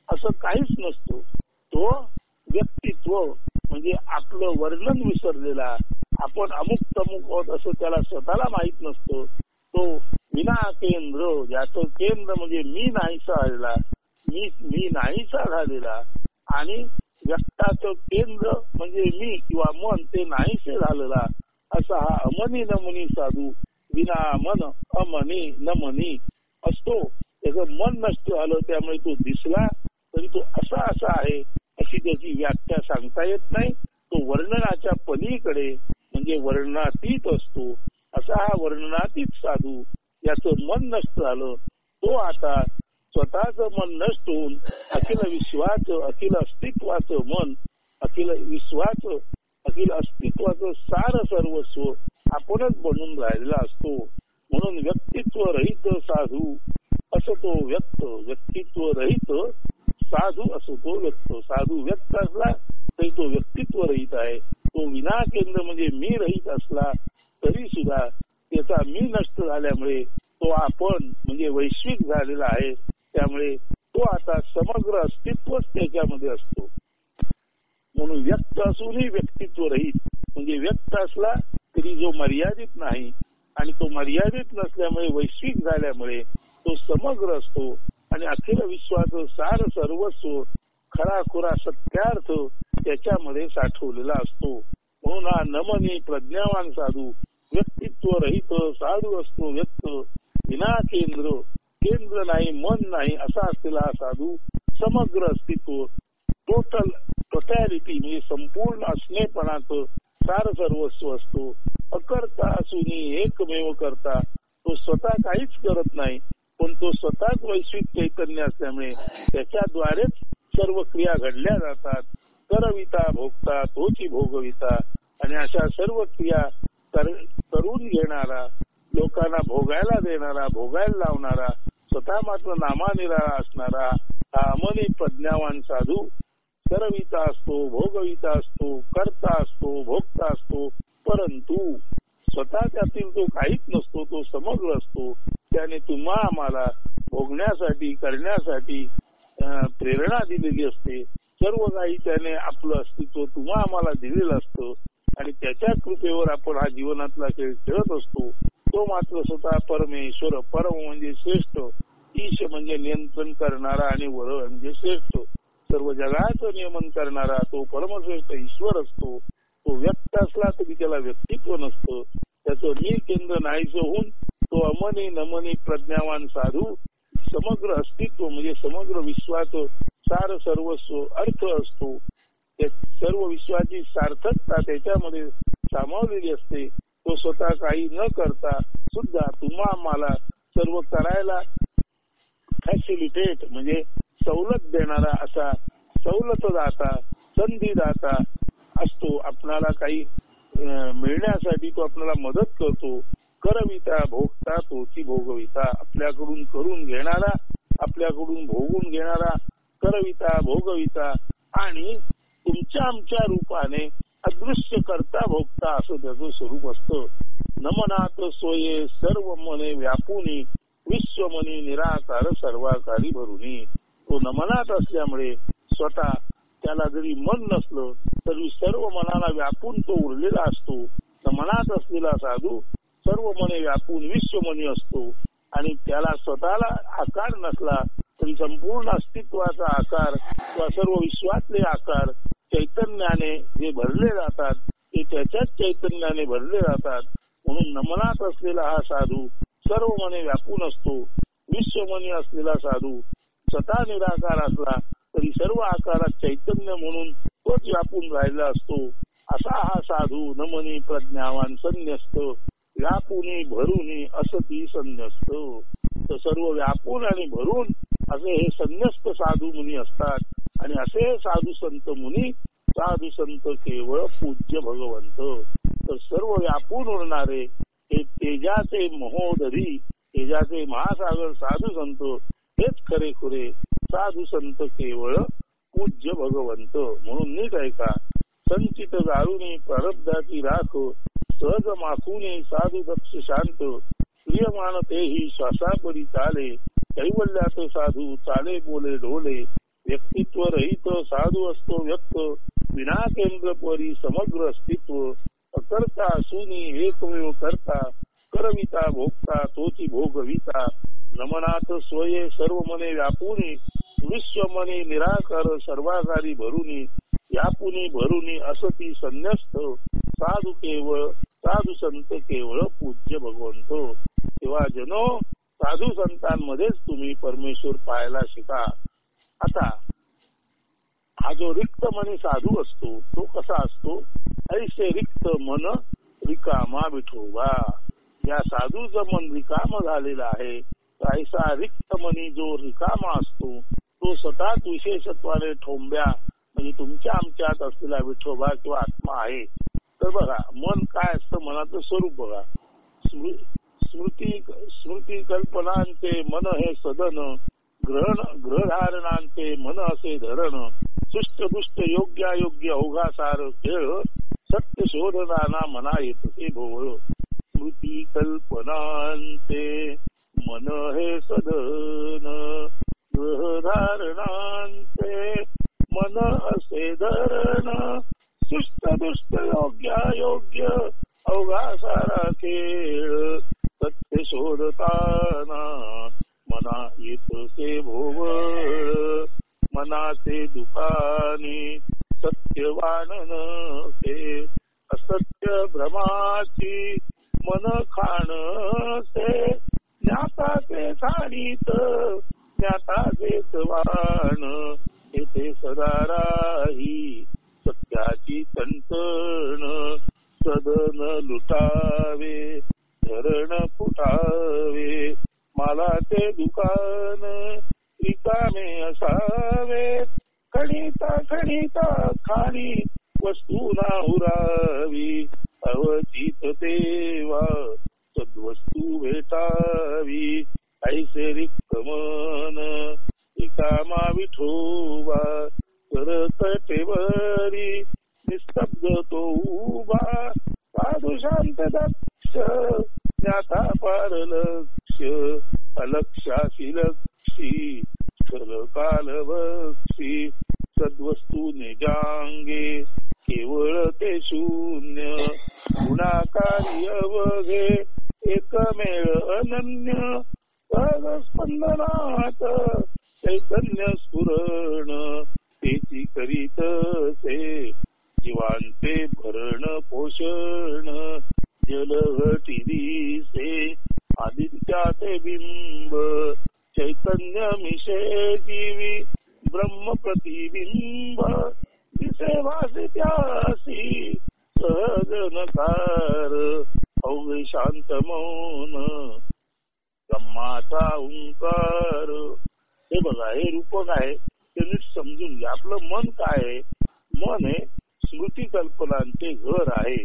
असं काहीच नसतो. तो व्यक्तित्व म्हणजे आपलं वर्णन विसरलेला, आपण अमुक तमुक आहोत असं त्याला स्वतःला माहित नसतं. तो विना केंद्र, ज्याचं केंद्र म्हणजे मी नाहीसा झालेला, मी नाहीसा झालेला आणि व्यक्ताचं केंद्र म्हणजे मी किंवा मन ते नाहीसे झालेला असा हा अमनी नमनी साधू विना मन अमनी नमनी असतो. त्याचं मन नष्ट झालं त्यामुळे तो दिसला तरी तो असा आहे अशी त्याची व्याख्या सांगता येत नाही. तो वर्णनाच्या पलीकडे म्हणजे वर्णनातीत असतो. असा हा वर्णनातीत साधू, याचं मन नष्ट झालं, तो आता स्वतःच मन नष्ट होऊन अखिल विश्वाचं, अखिल अस्तित्वाचं मन, अखिल विश्वाचं, अखिल अस्तित्वाचं सार सर्वस्व आपणच बनून राहिलेला असतो. म्हणून व्यक्तित्व रहित साधू असं तो व्यक्त, व्यक्तित्व रहित साधू असो तो व्यक्त. साधू व्यक्त असला तरी तो व्यक्तित्व रहित आहे. तो विना केंद्र म्हणजे मी रहित असला तरी सुद्धा त्याचा मी नष्ट झाल्यामुळे तो आपण म्हणजे वैश्विक झालेला आहे. त्यामुळे तो आता समग्र अस्तित्वच त्याच्यामध्ये असतो. म्हणून व्यक्त असूनही व्यक्तित्व रहित म्हणजे व्यक्त असला तरी जो मर्यादित नाही आणि तो मर्यादित नसल्यामुळे वैश्विक झाल्यामुळे तो समग्र असतो आणि अखिल विश्वाचं सार सर्वस्व खराखुरा सत्यार्थ त्याच्यामध्ये साठवलेला असतो. म्हणून हा नमनी प्रज्ञावान साधू व्यक्तित्व रहित साधू असतो व्यक्त, विना केंद्र नाही, मन नाही असा असलेला हा साधू समग्र अस्तित्व टोटॅलिटी म्हणजे संपूर्ण असणेपणाचं सार सर्वस्व असतो. अकर्ता असूनही एकमेव करता. तो स्वतः काहीच करत नाही पण तो स्वतःच वैश्विक चैतन्य असल्यामुळे त्याच्याद्वारेच सर्व क्रिया घडल्या जातात. करविता भोगता तोची भोगविता आणि अशा सर्व क्रिया करून घेणारा, लोकांना भोगायला देणारा, भोगायला लावणारा, स्वतः मात्र नामानिराळा असणारा हा अमनी प्रज्ञावान साधू करविता असतो, भोगविता असतो, करता असतो, भोगता असतो, परंतु स्वतः त्यातील तो काहीच नसतो. तो समग्र असतो. त्याने तुम्हा आम्हाला भोगण्यासाठी करण्यासाठी प्रेरणा दिलेली असते. सर्व काही त्याने आपलं अस्तित्व तुम्हा आम्हाला दिलेलं असतं आणि त्याच्या कृपेवर आपण हा जीवनातला खेळ खेळत असतो. तो मात्र स्वतः परमेश्वर, परम म्हणजे श्रेष्ठ, ईश म्हणजे नियंत्रण करणारा आणि वर म्हणजे श्रेष्ठ, सर्व जगाचं नियमन करणारा तो परमश्रेष्ठ ईश्वर असतो. तो व्यक्त असला तरी त्याला व्यक्तित्व नसतं. त्याचं निर्केंद्र नाहीचं होऊन तो अमनी नमनी प्रज्ञावान साधू समग्र अस्तित्व म्हणजे समग्र विश्वाचं सार सर्वस्व अर्थ असतो. सर्व विश्वाची सार्थकता त्याच्यामध्ये सामावलेली असते. तो स्वतः काही न करता सुद्धा तुम्हा आम्हाला सर्व करायला फॅसिलिटेट म्हणजे सवलत देणारा असा सवलतदाता संधीदाता असतो. आपल्याला काही मिळण्यासाठी तो आपल्याला मदत करतो. करविता भोगता तोची भोगविता, आपल्याकडून करून घेणारा, आपल्याकडून भोगून घेणारा, करविता भोगविता आणि तुमच्या आमच्या रूपाने अदृश्य करता भोगता असं त्याचं स्वरूप असतं. नमनात सोये सर्व मने व्यापुनी विश्वमनी निराकार सर्वाकारी भरुनी. तो नमनात असल्यामुळे स्वतः त्याला जरी मन नसलं तरी सर्व मनाला व्यापून तो उरलेला असतो. नमनात असलेला साधू सर्व मने व्यापून विश्वमनी असतो आणि त्याला स्वतःला आकार नसला तरी संपूर्ण अस्तित्वाचा आकार किंवा सर्व विश्वातले आकार चैतन्याने जे भरले जातात ते त्याच्याच चैतन्याने भरले जातात. म्हणून नमनात असलेला हा साधू सर्व मने व्यापून असतो. विश्वमनी असलेला साधू स्वतः निराकार असला तरी सर्व आकारात चैतन्य म्हणून तोच व्यापून राहिला असतो. असा हा साधू नमनी प्रज्ञावान संन्यस्त व्यापुनी भरूनी असती संन्यस्त. तर सर्व व्यापून आणि भरून असे हे संन्यस्त साधू मुनी असतात. आणि असे साधू संत मुनी साधू संत केवळ पूज्य भगवंत. तर सर्व व्यापून उरणारे हे तेजाचे महोदरी तेजाचे महासागर साधू संत हेच खरे खुरे साधू संत केवळ पूज्य भगवंत. म्हणून नीट ऐका. संचित गाळूनी प्रारब्धाची राख सहज माखुनी साधू दक्ष शांत प्रियमान तेही श्वासापरी चाले कैवल्यात साधू चाले बोले डोले व्यक्तित्व रहित साधू असतो व्यक्त विना केंद्र परी समग्र अस्तित्व अकर्ता असूनी एकमेव करता करविता भोगता तोची भोगविता. नमनात स्वये सर्व मने व्यापुनी विश्वमनी निराकार सर्वाकारी भरुनी व्यापुनी भरुनी असती संन्यस्त साधू केवळ साधू संत केवळ पूज्य भगवंत. तेव्हा जनो साधू संतांमध्येच तुम्ही परमेश्वर पाहायला शिका. आता हा जो रिक्त मनी साधू असतो तो कसा असतो? ऐसे रिक्त मन रिकामा विठोबा. या साधूचं मन रिकाम झालेलं आहे. ऐसा रिक्त मनी जो रिकामा असतो तो स्वतःच विशेषत्वाने ठोंब्या म्हणजे तुमच्या आमच्यात असलेला विठोबा किंवा आत्मा आहे. तर बघा मन काय असतं, मनाचं स्वरूप बघा. स्मृती कल्पनांचे मन हे सदन ग्रहधारणांचे मन असे धरण सुष्ट दुष्ट योग्य अयोग्य अवघासार खेळ सत्य शोधनाना मना येतसे भोवळ. स्मृती कल्पनांचे मन हे सदन ग्रहधारणांचे मन असे धरण सुष्ट दुष्ट योग्य अयोग्य अवघासारा खेळ सत्य शोधताना मना येतसे भोवळ. मनाचे दुकानी सत्यवान नसे असत्य भ्रमाची मन खाणसे ज्ञाताचे साडीत ज्ञाताचेच वाण येथे सदा राही सत्याची तंतण सदन लुटावे धरण फुटावे मालाचे दुकान रिकामे असावे खणिता खणिता खाणी वस्तू ना उरावी अवचित तेव्हा सद्वस्तू भेटावी ऐसे रिक्त मन रिकामा विठोबा करत टेवरी निस्तब्ध तो उभा साधू शांत दक्ष ज्ञाता पार लक्ष अलक्षासी लक्षी स्थल काल वक्षी सद्वस्तू निजांगे केवळ ते शून्य गुणाकारी अवघे एकमेळ अनन्य स्पंदनात चैतन्य स्फुरण तेची करीत से जीवांचे भरण पोषण जलघटी दिसे आदित्याचे बिंब चैतन्य मिशे जीवी ब्रह्म प्रतिबिंब दिसे भासे त्यासी सहज नकार अवघे शांत मौन ब्रह्माचा ओंकार. हे बघा, हे रूपक आहे, ते नीट समजून घ्या. आपलं मन काय आहे? मन हे स्मृती कल्पनांचे घर आहे.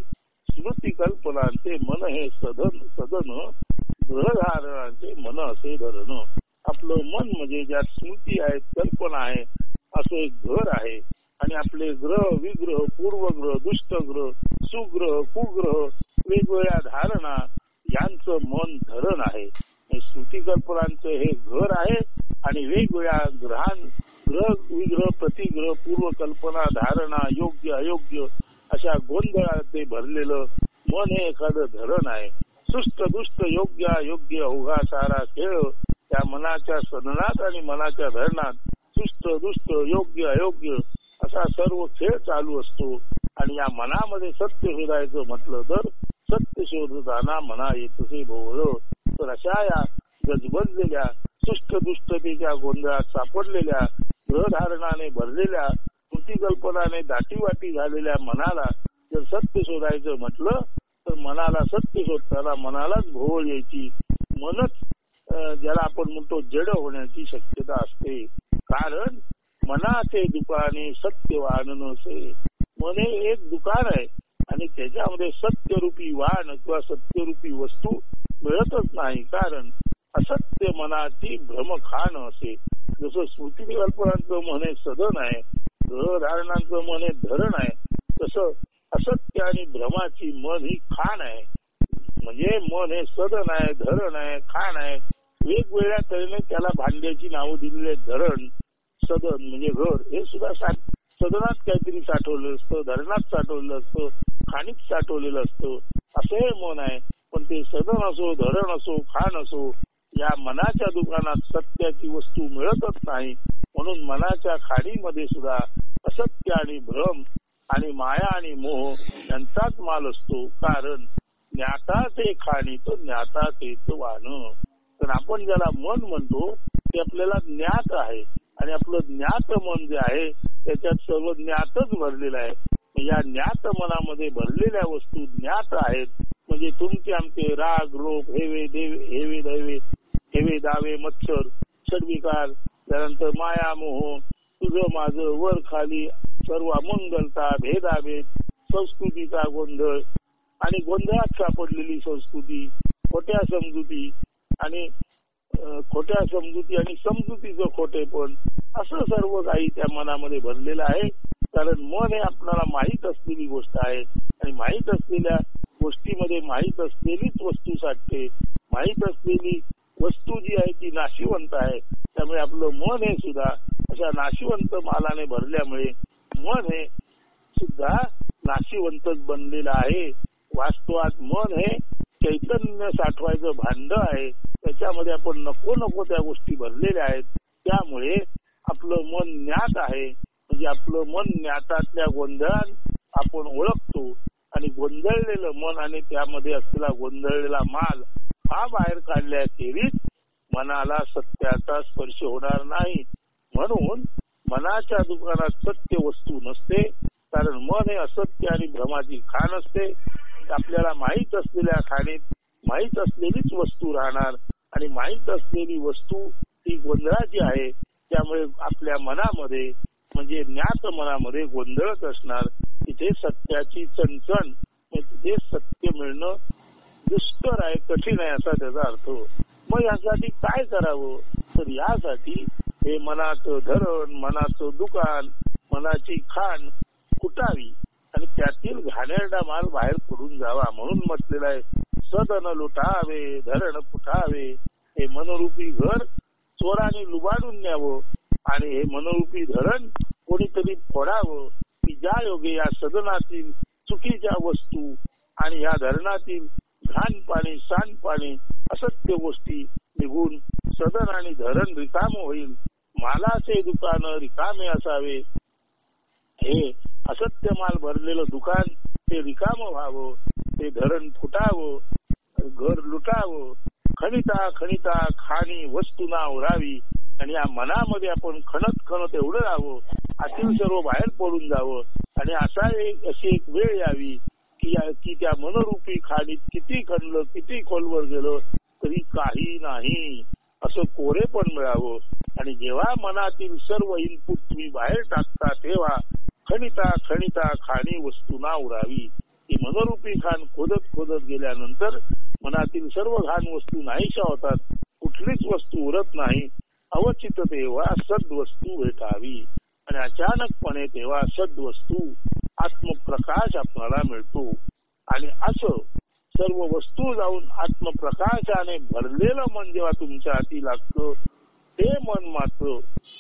स्मृती कल्पनांचे मन हे सदन ग्रहधारणांचे मन असे धरण. आपलं मन म्हणजे ज्या स्मृती आहेत, कल्पना आहे, असं एक घर आहे. आणि आपले ग्रह विग्रह पूर्वग्रह दुष्टग्रह सुग्रह कुग्रह वेगवेगळ्या धारणा यांचं मन धरण आहे. स्मृती कल्पनांचं हे घर आहे आणि वेगवेगळ्या ग्रह विग्रह प्रतिग्रह पूर्वकल्पना धारणा योग्य अयोग्य अशा गोंधळात ते भरलेलं मन हे एखादं धरण आहे. सुष्ट दुष्ट योग्य अयोग्य अवघा सारा खेळ त्या मनाच्या सदनात आणि मनाच्या धरणात सुष्ट दुष्ट योग्य अयोग्य असा सर्व खेळ चालू असतो. आणि या मनामध्ये सत्य शोधायचं म्हटलं तर सत्य शोधताना मना येतसे भोवळ. तर अशा या गजबजलेल्या सुष्ट दुष्टतेच्या गोंधळात सापडलेल्या ग्रहधारणाने भरलेल्या कृतिकल्पनाने दाटीवाटी झालेल्या मनाला जर सत्य शोधायचं म्हटलं तर मनाला सत्य शोधताना मनालाच भोवळ यायची. मनच ज्याला आपण म्हणतो जड होण्याची शक्यता असते. कारण मनाचे दुकाने सत्यवान नसे. मन हे एक दुकान आहे आणि त्याच्यामध्ये सत्यरूपी वाण किंवा सत्यरूपी वस्तू मिळतच नाही. कारण असत्य मनाची भ्रमखान असे. जसं स्मृती कल्पनांचं मन हे सदन आहे, ग्रहधारणांचं मन हे धरण आहे, तसं असत्य आणि भ्रमाची मन ही खाण आहे. म्हणजे मन हे सदन आहे, धरण आहे, खाण आहे. वेगवेगळ्या तऱ्हेने त्याला भांड्याची नावं दिलेले. धरण सदन म्हणजे घर हे सुद्धा सदनात काहीतरी साठवलेलं असतं, धरणात साठवलेलं असतं, खाणीत साठवलेलं असतं. असं हे मन आहे. पण ते सदन असो, धरण असो, खाण असो, या मनाच्या दुकानात सत्याची वस्तू मिळतच नाही. म्हणून मनाच्या खाणीमध्ये सुद्धा असत्य आणि भ्रम आणि माया आणि मोह यांचाच माल असतो. कारण ज्ञाताचे खाणी तर ज्ञाताचेच वाहन. तर आपण ज्याला मन म्हणतो ते आपल्याला ज्ञात आहे आणि आपलं ज्ञात मन जे आहे त्याच्यात सर्व ज्ञातच भरलेलं आहे. या ज्ञात मनामध्ये भरलेल्या वस्तू ज्ञात आहेत. म्हणजे तुमचे आमचे राग रोग हेवे दैवे हेवे दावे मत्सर षडविकार त्यानंतर माया मोह तुझं माझं वर खाली सर्व अमंगलता भेदाभेद संस्कृतीचा गोंधळ आणि गोंधळात सापडलेली संस्कृती खोट्या समजुती आणि समजुतीचं खोटेपण असं सर्व काही त्या मनामध्ये भरलेलं आहे. कारण मन हे आपल्याला माहीत असलेली गोष्ट आहे आणि माहीत असलेल्या गोष्टीमध्ये माहीत असलेलीच वस्तू साठते. माहीत असलेली वस्तू जी आहे ती नाशिवंत आहे. त्यामुळे आपलं मन हे सुद्धा अशा नाशिवंत मालाने भरल्यामुळे मन हे सुद्धा नाशिवंतच बनलेलं आहे. वास्तवात मन हे चैतन्य साठवायचं भांड आहे. त्याच्यामध्ये आपण नको त्या गोष्टी भरलेल्या आहेत. त्यामुळे आपलं मन ज्ञात आहे. म्हणजे आपलं मन ज्ञातातल्या गोंधळात आपण ओळखतो आणि गोंधळलेलं मन आणि त्यामध्ये असलेला गोंधळलेला माल हा बाहेर काढल्याखेरीज मनाला सत्याचा स्पर्श होणार नाही. म्हणून मनाच्या दुकानात सत्य वस्तू नसते. कारण मन हे असत्य आणि भ्रमाची खाण असते. आपल्याला माहीत असलेल्या खाणीत माहीत असलेलीच वस्तू राहणार आणि माहीत असलेली वस्तू ती गोंधळाची आहे. त्यामुळे आपल्या मनामध्ये म्हणजे ज्ञात मनामध्ये गोंधळच असणार. तिथे सत्याची चणचण तिथे सत्य मिळणं दुष्कर आहे, कठीण आहे असा त्याचा अर्थ. मग यासाठी काय करावं तर यासाठी हे मनाचं धरण मनाचं दुकान मनाची खाण कुटावी आणि त्यातील घाणेरडा माल बाहेर पडून जावा. म्हणून म्हटलेलं आहे सदन लुटावे धरण कुठावे हे मनरूपी घर चोराने लुबाडून न्यावं आणि हे मनरूपी धरण कोणीतरी फोडावं की ज्या योगे या सदनातील चुकीच्या वस्तू आणि या धरणातील घाण पाणी सांडपाणी असत्य गोष्टी निघून सदन आणि धरण रिकाम होईल. मालाचे दुकान रिकामे असावे. हे असत्य माल भरलेलं दुकान ते रिकाम व्हावं. ते धरण फुटावं. घर लुटावं. खणिता खणिता खाणी वस्तू ना उरावी. आणि या मनामध्ये आपण खणत एवढं राहावं आतील सर्व बाहेर पडून जावं. आणि अशी एक वेळ यावी की त्या मनरूपी खाणीत किती खणलं किती खोलवर गेलं तरी काही नाही असं कोरे पण मिळावं. आणि जेव्हा मनातील सर्व इनपुट तुम्ही बाहेर टाकता तेव्हा खणिता खणिता खाणी वस्तू ना उरावी. ती मनरूपी खाण खोदत गेल्यानंतर मनातील सर्व घाण वस्तू नाहीशा होतात. कुठलीच वस्तू उरत नाही. अवचित तेव्हा सद्वस्तू भेटावी. आणि अचानकपणे तेव्हा सद्वस्तू आत्मप्रकाश आपल्याला मिळतो. आणि असं सर्व वस्तू जाऊन आत्मप्रकाशाने भरलेलं मन जेव्हा तुमच्या हाती लागतं ते मन मात्र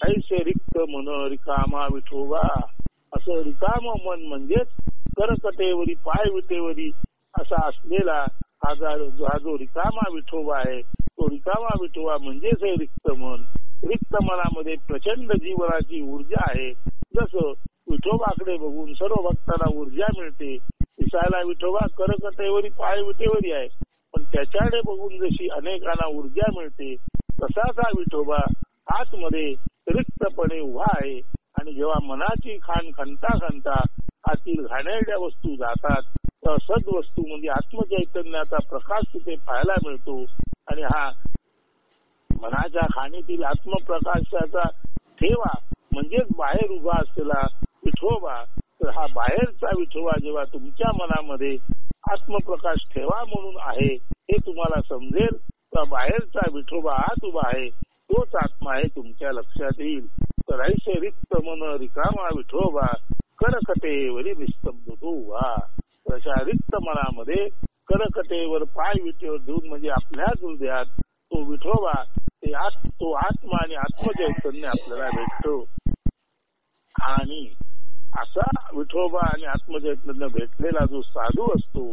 ऐसे रिक्त मन रिकामा विठोबा. असं रिकाम मन म्हणजेच करकटेवरी पाय विटेवरी असा असलेला हा जो रिकामा विठोबा आहे तो रिकामा विठोबा म्हणजेच हे रिक्त मन. रिक्त मनामध्ये प्रचंड जीवनाची ऊर्जा आहे. जसं विठोबाकडे बघून सर्व भक्तांना ऊर्जा मिळते. दिसायला विठोबा करकटेवरी पाय विटेवरी आहे पण त्याच्याकडे बघून जशी अनेकांना ऊर्जा मिळते तसाच हा विठोबा आतमध्ये रिक्तपणे उभा आहे. आणि जेव्हा मनाची खाण खणता आतील घाणेरड्या वस्तू जातात तर सद्वस्तू म्हणजे आत्मचैतन्याचा प्रकाश तिथे पाहायला मिळतो. आणि हा मनाच्या खाणीतील आत्मप्रकाशाचा ठेवा म्हणजेच बाहेर उभा असलेला विठोबा. तर हा बाहेरचा विठोबा जेव्हा तुमच्या मनामध्ये आत्मप्रकाश ठेवा म्हणून आहे हे तुम्हाला समजेल तर बाहेरचा विठोबा आत उभा आहे तोच आत्मा आहे तुमच्या लक्षात येईल. तर ऐसे रिक्त मन रिकामा विठोबा करकटेवरी निस्तब्ध उभा. अशा रिक्त मनामध्ये करकटेवर पाय विटेवर देऊन म्हणजे आपल्याच हृदयात तो विठोबा तो आत्मा आणि आत्मचैतन्य आपल्याला भेटतो. आणि असा विठोबा आणि आत्मचैतन्य भेटलेला जो साधू असतो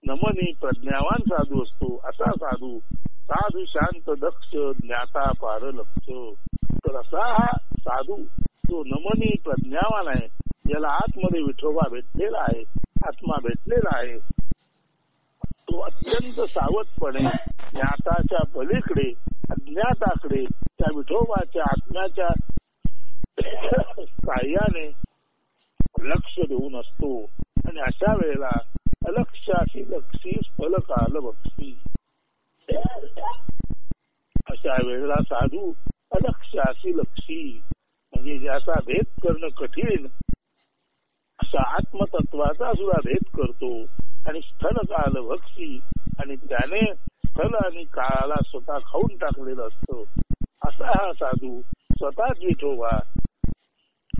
नमनी प्रज्ञावान साधू असतो असा साधू शांत दक्ष ज्ञाता पार लक्ष. तर असा हा साधू जो नमनी प्रज्ञावान आहे ज्याला आतमध्ये विठोबा भेटलेला आहे आत्मा भेटलेला आहे तो अत्यंत सावधपणे ज्ञाताच्या पलीकडे अज्ञाताकडे त्या विठोबाच्या आत्म्याच्या साह्याने लक्ष देऊन असतो. आणि अशा वेळेला अलक्षाशी लक्षी फलकाल बक्षी. अशा वेळेला साधू अलक्षाशी लक्षी म्हणजे ज्याचा भेद करणं कठीण अशा आत्मतत्वाचा सुद्धा भेद करतो. आणि स्थल काल भक्षी आणि त्याने स्थल आणि काळाला स्वतः खाऊन टाकलेलं असतं. असा हा साधू स्वतःच विठोबा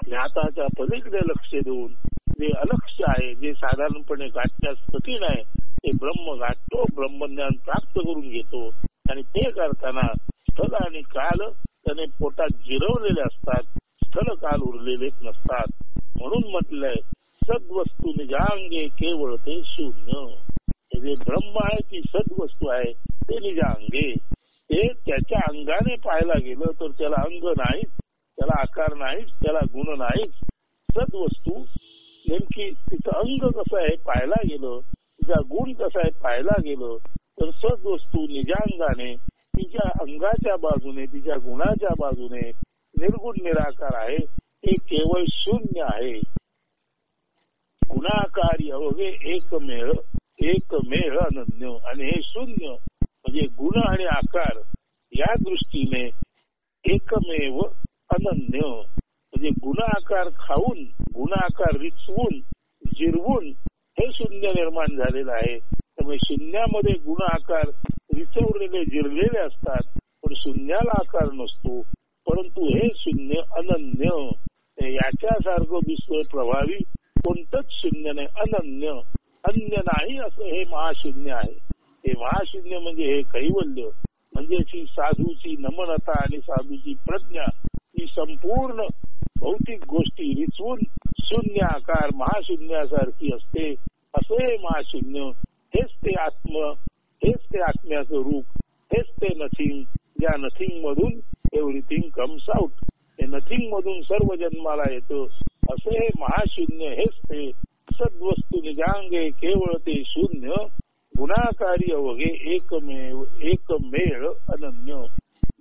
ज्ञाताच्या पलीकडे लक्ष देऊन जे अलक्ष आहे जे साधारणपणे गाठण्यास कठीण आहे ते ब्रह्म गाठतो. ब्रह्मज्ञान प्राप्त करून घेतो. आणि ते करताना स्थल आणि काल त्याने पोटात जिरवलेले असतात. स्थल काल उरलेलेच नसतात. म्हणून म्हटलंय सद्वस्तू निजांगे केवळ ते शून्य. जे ब्रह्म आहे ती सद्वस्तू आहे ते निजांगे. ते त्याच्या अंगाने पाहायला गेलं तर त्याला अंग नाहीच त्याला आकार नाहीच त्याला गुण नाहीच. सद्वस्तू नेमकी तिचं अंग कसं आहे पाहायला गेलं तिचा गुण कसा आहे पाहायला गेलं तर सद्वस्तू निजांगाने तिच्या अंगाच्या बाजूने तिच्या गुणाच्या बाजूने निर्गुण निराकार आहे. ते केवळ शून्य आहे. गुणाकारी अवघे एकमेव अनन्य. आणि हे शून्य म्हणजे गुण आणि आकार या दृष्टीने एकमेव अनन्य म्हणजे गुण आकार खाऊन गुण आकार रिचवून जिरवून हे शून्य निर्माण झालेलं आहे. त्यामुळे शून्यामध्ये गुण आकार रिचवलेले जिरलेले असतात पण शून्याला आकार नसतो. परंतु हे शून्य अनन्य याच्यासारखं दिसतोय प्रभावी कोणतंच शून्य नाही. अनन्य अन्य नाही असं हे महाशून्य आहे. हे महाशून्य म्हणजे हे कैवल्य म्हणजे साधूची नम्रता आणि साधूची प्रज्ञा ही संपूर्ण भौतिक गोष्टी रिचवून शून्य आकार महाशून्यासारखी असते. असे महाशून्य हेच ते आत्म्याचं रूप, हेच ते नथिंग, ज्या नथिंग मधून एव्हरीथिंग कम्स आउट. हे नथिंग मधून सर्व जन्माला येतं. असे हे महाशून्य हेच ते सद्वस्तू निजांगे केवळ ते शून्य गुणाकारी अवघे एकमेळ अनन्य.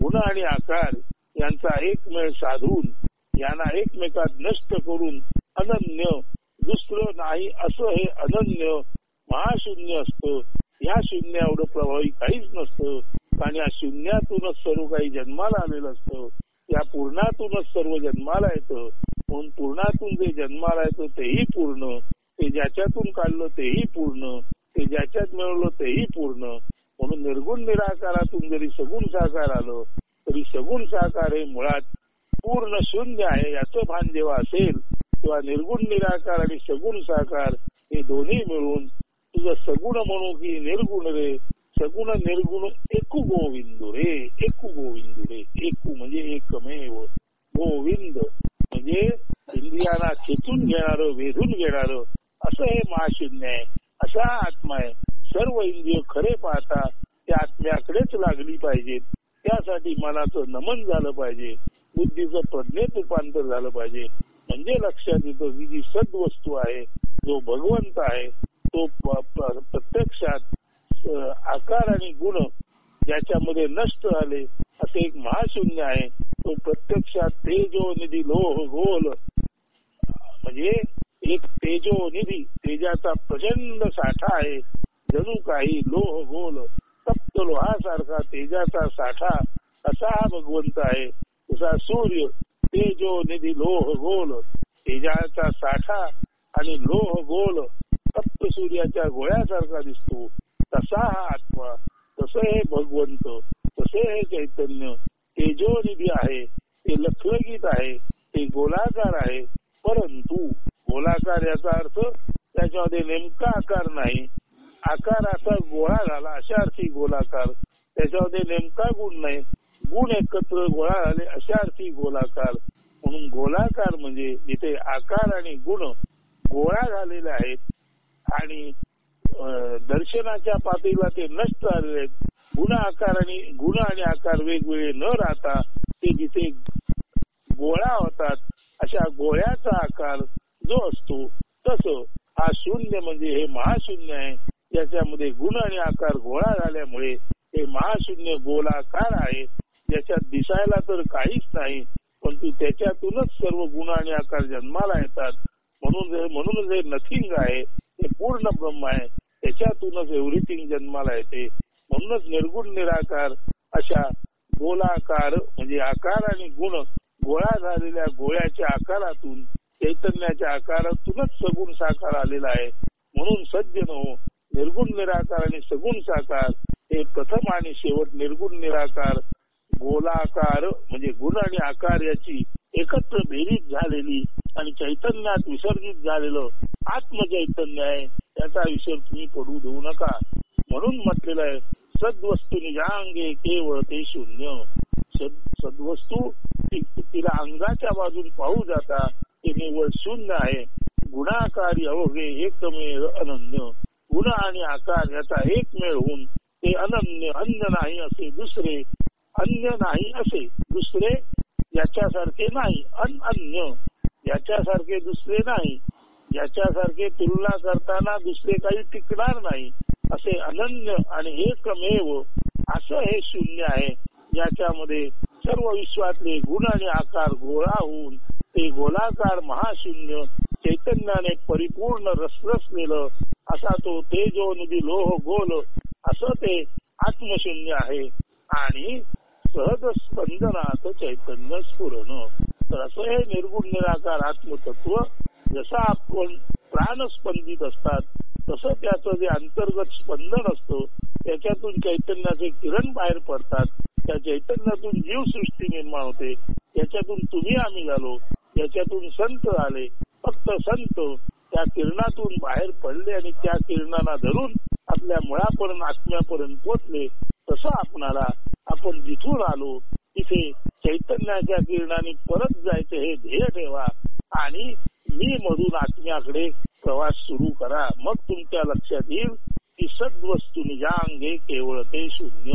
गुण आणि आकार यांचा एकमेळ साधून यांना एकमेकात नष्ट करून अनन्य दुसरं नाही असं हे अनन्य महाशून्य असतं. या शून्य एवढं प्रभावी काहीच नसतं, कारण या शून्यातूनच सर्व काही जन्माला आलेलं असतं. या पूर्णातूनच सर्व जन्माला येतं. म्हणून पूर्णातून जे जन्माला येतं तेही पूर्ण, ते ज्याच्यातून काढलं तेही पूर्ण, ते ज्याच्यात मिळवलं तेही पूर्ण. म्हणून निर्गुण निराकारातून जरी सगुण साकार आलं तरी सगुण साकार हे मुळात पूर्ण शून्य आहे याचं भान जेव्हा असेल तेव्हा निर्गुण निराकार आणि सगुण साकार हे दोन्ही मिळून तुझं सगुण म्हणू की निर्गुण रे, सगुण निर्गुण एकू गोविंदू रे. एकू गोविंदू रे, एकू म्हणजे एकमेव, गोविंद म्हणजे इंद्रियांना खेचून घेणारं वेधून घेणारं असं हे महाशून्य आहे. असा आत्मा आहे. सर्व इंद्रिय खरे पाहता त्या आत्म्याकडेच लागली पाहिजेत. त्यासाठी मनाचं नमन झालं पाहिजे, बुद्धीचं प्रज्ञेत रूपांतर झालं पाहिजे. म्हणजे लक्षात येतं की जी सद्वस्तू आहे, जो भगवंत आहे, तो प्रत्यक्षात आकार आणि गुण ज्याच्यामध्ये नष्ट झाले असे एक महाशून्य आहे. तो प्रत्यक्षात तेजोनिधी लोह गोल म्हणजे एक तेजोनिधी, तेजाचा प्रचंड साठा आहे. जणू काही लोह गोल तप्त लोहासारखा तेजाचा साठा असा हा भगवंत आहे. तसा सूर्य तेजोनिधी लोह गोल, तेजाचा साठा आणि लोह गोल तप्त सूर्याच्या गोळ्यासारखा दिसतो. तसा हा आत्मा, तसं हे भगवंत, तसे हे चैतन्य तेजोनिधी आहे. ते लखलखित आहे, ते गोलाकार आहे. परंतु गोलाकार याचा अर्थ त्याच्यामध्ये नेमका आकार नाही. आकार असा गोळा झाला अशा अर्थी गोलाकार. त्याच्यामध्ये नेमका गुण नाही, गुण एकत्र गोळा झाले अशा अर्थी गोलाकार. म्हणून गोलाकार म्हणजे जिथे आकार आणि गुण गोळा झालेले आहेत आणि दर्शनाच्या पातळीला ते नष्ट झालेले आहेत. गुण आणि आकार वेगवेगळे न राहता ते जिथे गोळा होतात अशा गोळ्याचा आकार जो असतो तसं हा शून्य म्हणजे हे महाशून्य आहे. ज्याच्यामध्ये गुण आणि आकार गोळा झाल्यामुळे हे महाशून्य गोलाकार आहे. ज्याच्यात दिसायला तर काहीच नाही, परंतु त्याच्यातूनच सर्व गुण आणि आकार जन्माला येतात. म्हणून हे नथिंग आहे, हे पूर्ण ब्रह्म आहे. त्याच्यातूनच एव्हरीथिंग जन्माला येते. म्हणूनच निर्गुण निराकार अशा गोलाकार म्हणजे आकार आणि गुण गोळा झालेल्या गोळ्याच्या आकारातून चैतन्याच्या आकारातूनच सगुण साकार आलेला आहे. म्हणून सज्जन हो, निर्गुण निराकार आणि सगुण साकार हे प्रथम आणि शेवट निर्गुण निराकार गोलाकार म्हणजे गुण आणि आकार याची एकत्र बेरीज झालेली आणि चैतन्यात विसर्जित झालेलं आत्मचैतन्य आहे. त्याचा विसर तुम्ही पडू देऊ नका. म्हणून म्हटलेलं आहे सद्वस्तू निजांगे केवळ ते शून्य. सद्वस्तू तिला अंगाच्या बाजून पाहू जाता ते निव्वळ शून्य आहे. गुणाकारी अवघे एकमेव अनन्य. गुण आणि आकार याचा एकमेळ होऊन ते अनन्य, अन्य नाही असे दुसरे, अन्य नाही असे दुसरे याच्यासारखे नाही, अनन्य याच्यासारखे दुसरे नाही, याच्यासारखे तुलना करताना दुसरे काही टिकणार नाही असे अनन्य आणि एकमेव असं हे शून्य आहे. ज्याच्यामध्ये सर्व विश्वातले गुण आणि आकार गोळा होऊन ते गोलाकार महाशून्य चैतन्याने परिपूर्ण रसरसलेलं असा तो तेजोनिधी लोह गोल असं ते आत्मशून्य आहे. आणि सहज स्पंदनात चैतन्य स्फुरण. तर असं हे निर्गुण निराकार आत्मतत्व जसं आपण प्राणस्पंदित असतात तसं त्याचं जे अंतर्गत स्पंदन असतं त्याच्यातून चैतन्याचे किरण बाहेर पडतात. त्या चैतन्यातून जीवसृष्टी निर्माण होते. त्याच्यातून तुम्ही आम्ही झालो, याच्यातून संत झाले. फक्त संत त्या किरणातून बाहेर पडले आणि त्या किरणाला धरून आपल्या मुळापर्यंत आत्म्यापर्यंत पोचले तसं आपणाला आपण जिथून आलो तिथे चैतन्याच्या किरणाने परत जायचं हे ध्येय ठेवा आणि मी मधून आत्म्याकडे प्रवास सुरू करा. मग तुमच्या लक्षात येईल की सद्वस्तू निजांगे केवळ ते शून्य.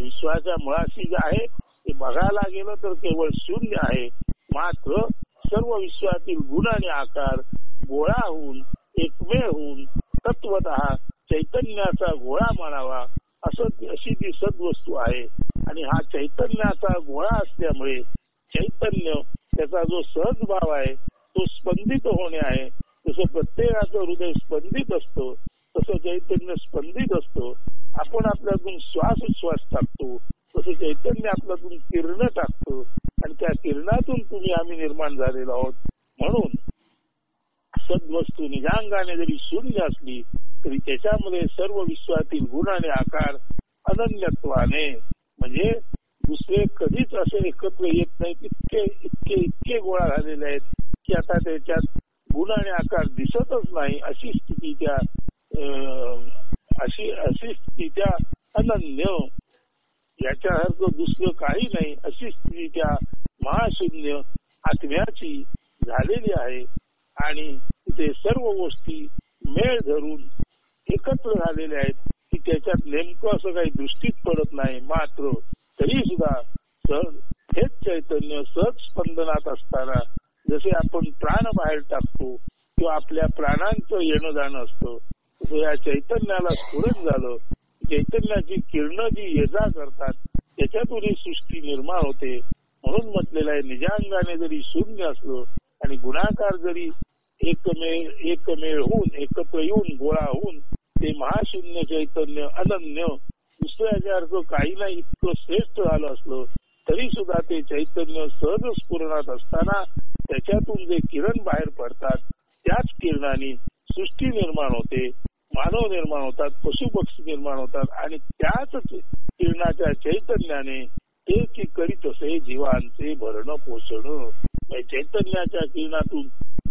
विश्वाच्या मुळाशी जे आहे ते बघायला गेलं तर केवळ शून्य आहे. मात्र सर्व विश्वातील गुण आणि आकार गोळा होऊन एकमेव होऊन तत्वतः चैतन्याचा गोळा म्हणावा अशी ती सद्वस्तू आहे. आणि हा चैतन्याचा गोळा असल्यामुळे चैतन्य त्याचा जो सहज भाव आहे तो स्पंदित होणे आहे. जसं प्रत्येकाचं हृदय स्पंदित असतं तसं चैतन्य स्पंदित असतं. आपण आपल्यातून श्वास टाकतो तसं चैतन्य आपल्यातून किरण टाकतं आणि त्या किरणातून तुम्ही आम्ही निर्माण झालेलो आहोत. म्हणून सद्वस्तू निजांगाने जरी शून्य असली तरी त्याच्यामध्ये सर्व विश्वातील गुण आणि आकार अनन्यत्वाने म्हणजे दुसरे कधीच असे एकत्र येत नाहीत. इतके गोळा झालेले आहेत की आता त्याच्यात गुण आणि आकार दिसतच नाही. अशी स्थिती त्या अनन्य याच्यासारखं दुसरं काही नाही अशी स्थिती त्या महाशून्य आत्म्याची झालेली आहे. आणि तिथे सर्व गोष्टी मेळ धरून एकत्र झालेल्या आहेत की त्याच्यात नेमकं असं काही दृष्टीत पडत नाही. मात्र तरी सुद्धा हेच चैतन्य सहज स्पंदनात असताना जसे आपण प्राण बाहेर टाकतो किंवा आपल्या प्राणांचं येणं जाणं असतं तसं या चैतन्याला स्फुरण झालं. चैतन्याची किरण जी ये जा करतात त्याच्यातून ही सृष्टी निर्माण होते. म्हणून म्हटलेलं आहे निजांगाने जरी शून्य असलं आणि गुणाकार जरी एकमेव होऊन एकत्र येऊन गोळा होऊन ते महाशून्य चैतन्य अनन्य दुसऱ्यासारखं काही नाही इतकं श्रेष्ठ झालं असलं तरी सुद्धा ते चैतन्य सहज स्फुरणात असताना त्याच्यातून जे किरण बाहेर पडतात त्याच किरणाने सृष्टी निर्माण होते, मानव निर्माण होतात, पशुपक्षी निर्माण होतात आणि त्याच किरणाच्या चैतन्याने ते की करीत असे जीवांचे भरण पोषण. चैतन्याच्या किरणातून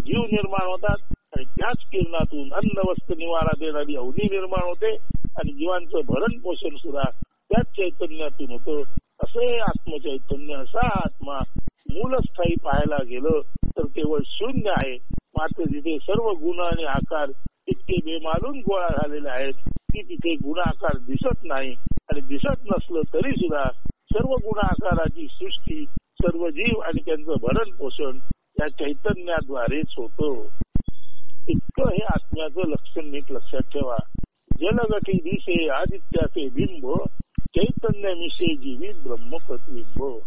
जीव निर्माण होतात आणि त्याच किरणातून अन्न वस्त्र निवारा देणारी अवनी निर्माण होते आणि जीवांचं भरण पोषण सुद्धा त्याच चैतन्यातून होतं. असे आत्मचैतन्य असा आत्मा मूलस्थायी पाहायला गेलं तर केवळ शून्य आहे. मात्र तिथे सर्व गुण आणि आकार इतके बेमालून गोळा झालेले आहेत की तिथे गुण आकार दिसत नाही. आणि दिसत नसलं तरी सुद्धा सर्व गुण आकाराची सृष्टी सर्व जीव आणि त्यांचं भरण पोषण या चैतन्याद्वारेच होतं. इतकं हे आत्म्याचं लक्षण नीट लक्षात ठेवा. जलगठी दिसे आदित्याचे बिंब चैतन्य मिशे जीवी ब्रह्म प्रतिबिंब.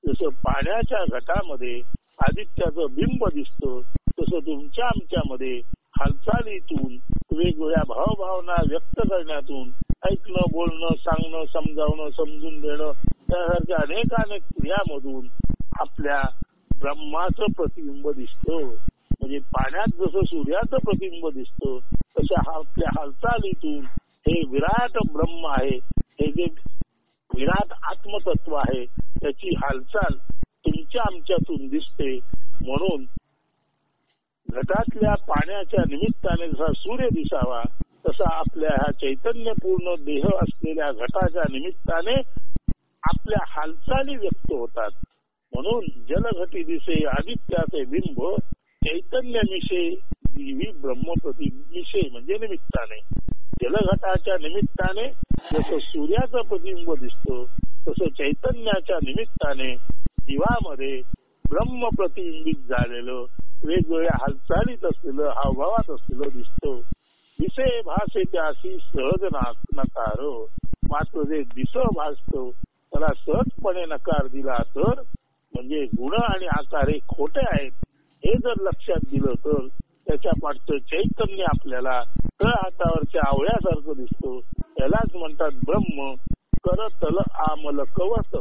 जसं पाण्याच्या घटामध्ये आदित्याचं बिंब दिसतं तसं तुमच्या आमच्यामध्ये हालचालीतून वेगवेगळ्या भावभावना व्यक्त करण्यातून ऐकणं बोलणं सांगणं समजावणं समजून देणं त्यासारख्या अनेक क्रियामधून आपल्या ब्रह्माचं प्रतिबिंब दिसतं. म्हणजे पाण्यात जसं सूर्याचं प्रतिबिंब दिसतं तशा आपल्या हालचालीतून हे विराट ब्रह्म आहे, हे जे विराट आत्मतत्व आहे त्याची हालचाल तुमच्या आमच्यातून दिसते. म्हणून घटातल्या पाण्याच्या निमित्ताने जसा सूर्य दिसावा तसा आपल्या ह्या चैतन्यपूर्ण देह असलेल्या घटाच्या निमित्ताने आपल्या हालचाली व्यक्त होतात. म्हणून जलघटी दिसे आदित्याचे बिंब चैतन्य मिशे जीवी ब्रह्म प्रतिबिंबिशे म्हणजे निमित्ताने. जलघटाच्या निमित्ताने जसं सूर्याचं प्रतिबिंब दिसतं तसं चैतन्याच्या निमित्ताने जीवामध्ये ब्रह्म प्रतिबिंबित झालेलं वेगवेगळ्या हालचालीत असलेलं हावभावात असलेलं दिसतं. दिसे भासे त्याशी सहज नकार. मात्र जे दिस भासतं त्याला सहजपणे नकार दिला तर म्हणजे गुण आणि आकार हे खोटे आहेत हे जर लक्षात दिलं तर त्याच्या पाठचं चैतन्य आपल्याला तळ हातावरच्या आवळ्यासारखं दिसतं. यालाच म्हणतात ब्रह्म करतल आमल कवत.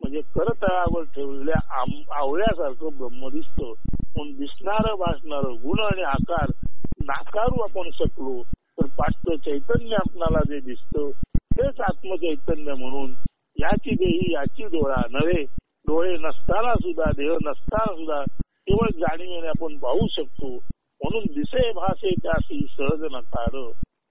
म्हणजे करतळावर ठेवलेल्या आवळ्यासारखं ब्रह्म दिसतं. म्हणून दिसणारं भासणारं गुण आणि आकार नाकारू आपण शकलो तर पाठचं चैतन्य आपल्याला जे दिसतं तेच आत्मचैतन्य. म्हणून याची देही याची डोळा नव्हे, डोळे नसताना सुद्धा देह नसताना सुद्धा केवळ जाणीवेने आपण पाहू शकतो. म्हणून दिसे भासे त्याशी सहज नकार.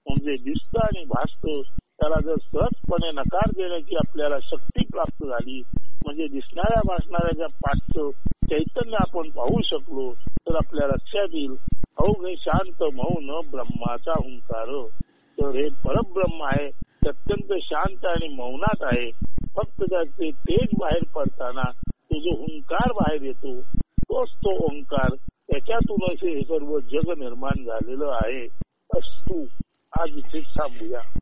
म्हणजे दिसतं आणि भासतं त्याला जर सहजपणे नकार देण्याची आपल्याला शक्ती प्राप्त झाली, म्हणजे दिसणाऱ्या भासणाऱ्या पाठचं चैतन्य आपण पाहू शकलो, तर आपल्या लक्षात येईल अवघे शांत मौन ब्रह्माचा हुंकार. तर हे परब्रह्म आहे, अत्यंत शांत आणि मौनात आहे. फक्त त्याचे तेज बाहेर पडताना तो जो हुंकार बाहेर येतो, तोच तो ओंकार, त्याच्यातूनच हे सर्व जग निर्माण झालेलं आहे. अस्तु. आज इथेच थांबूया.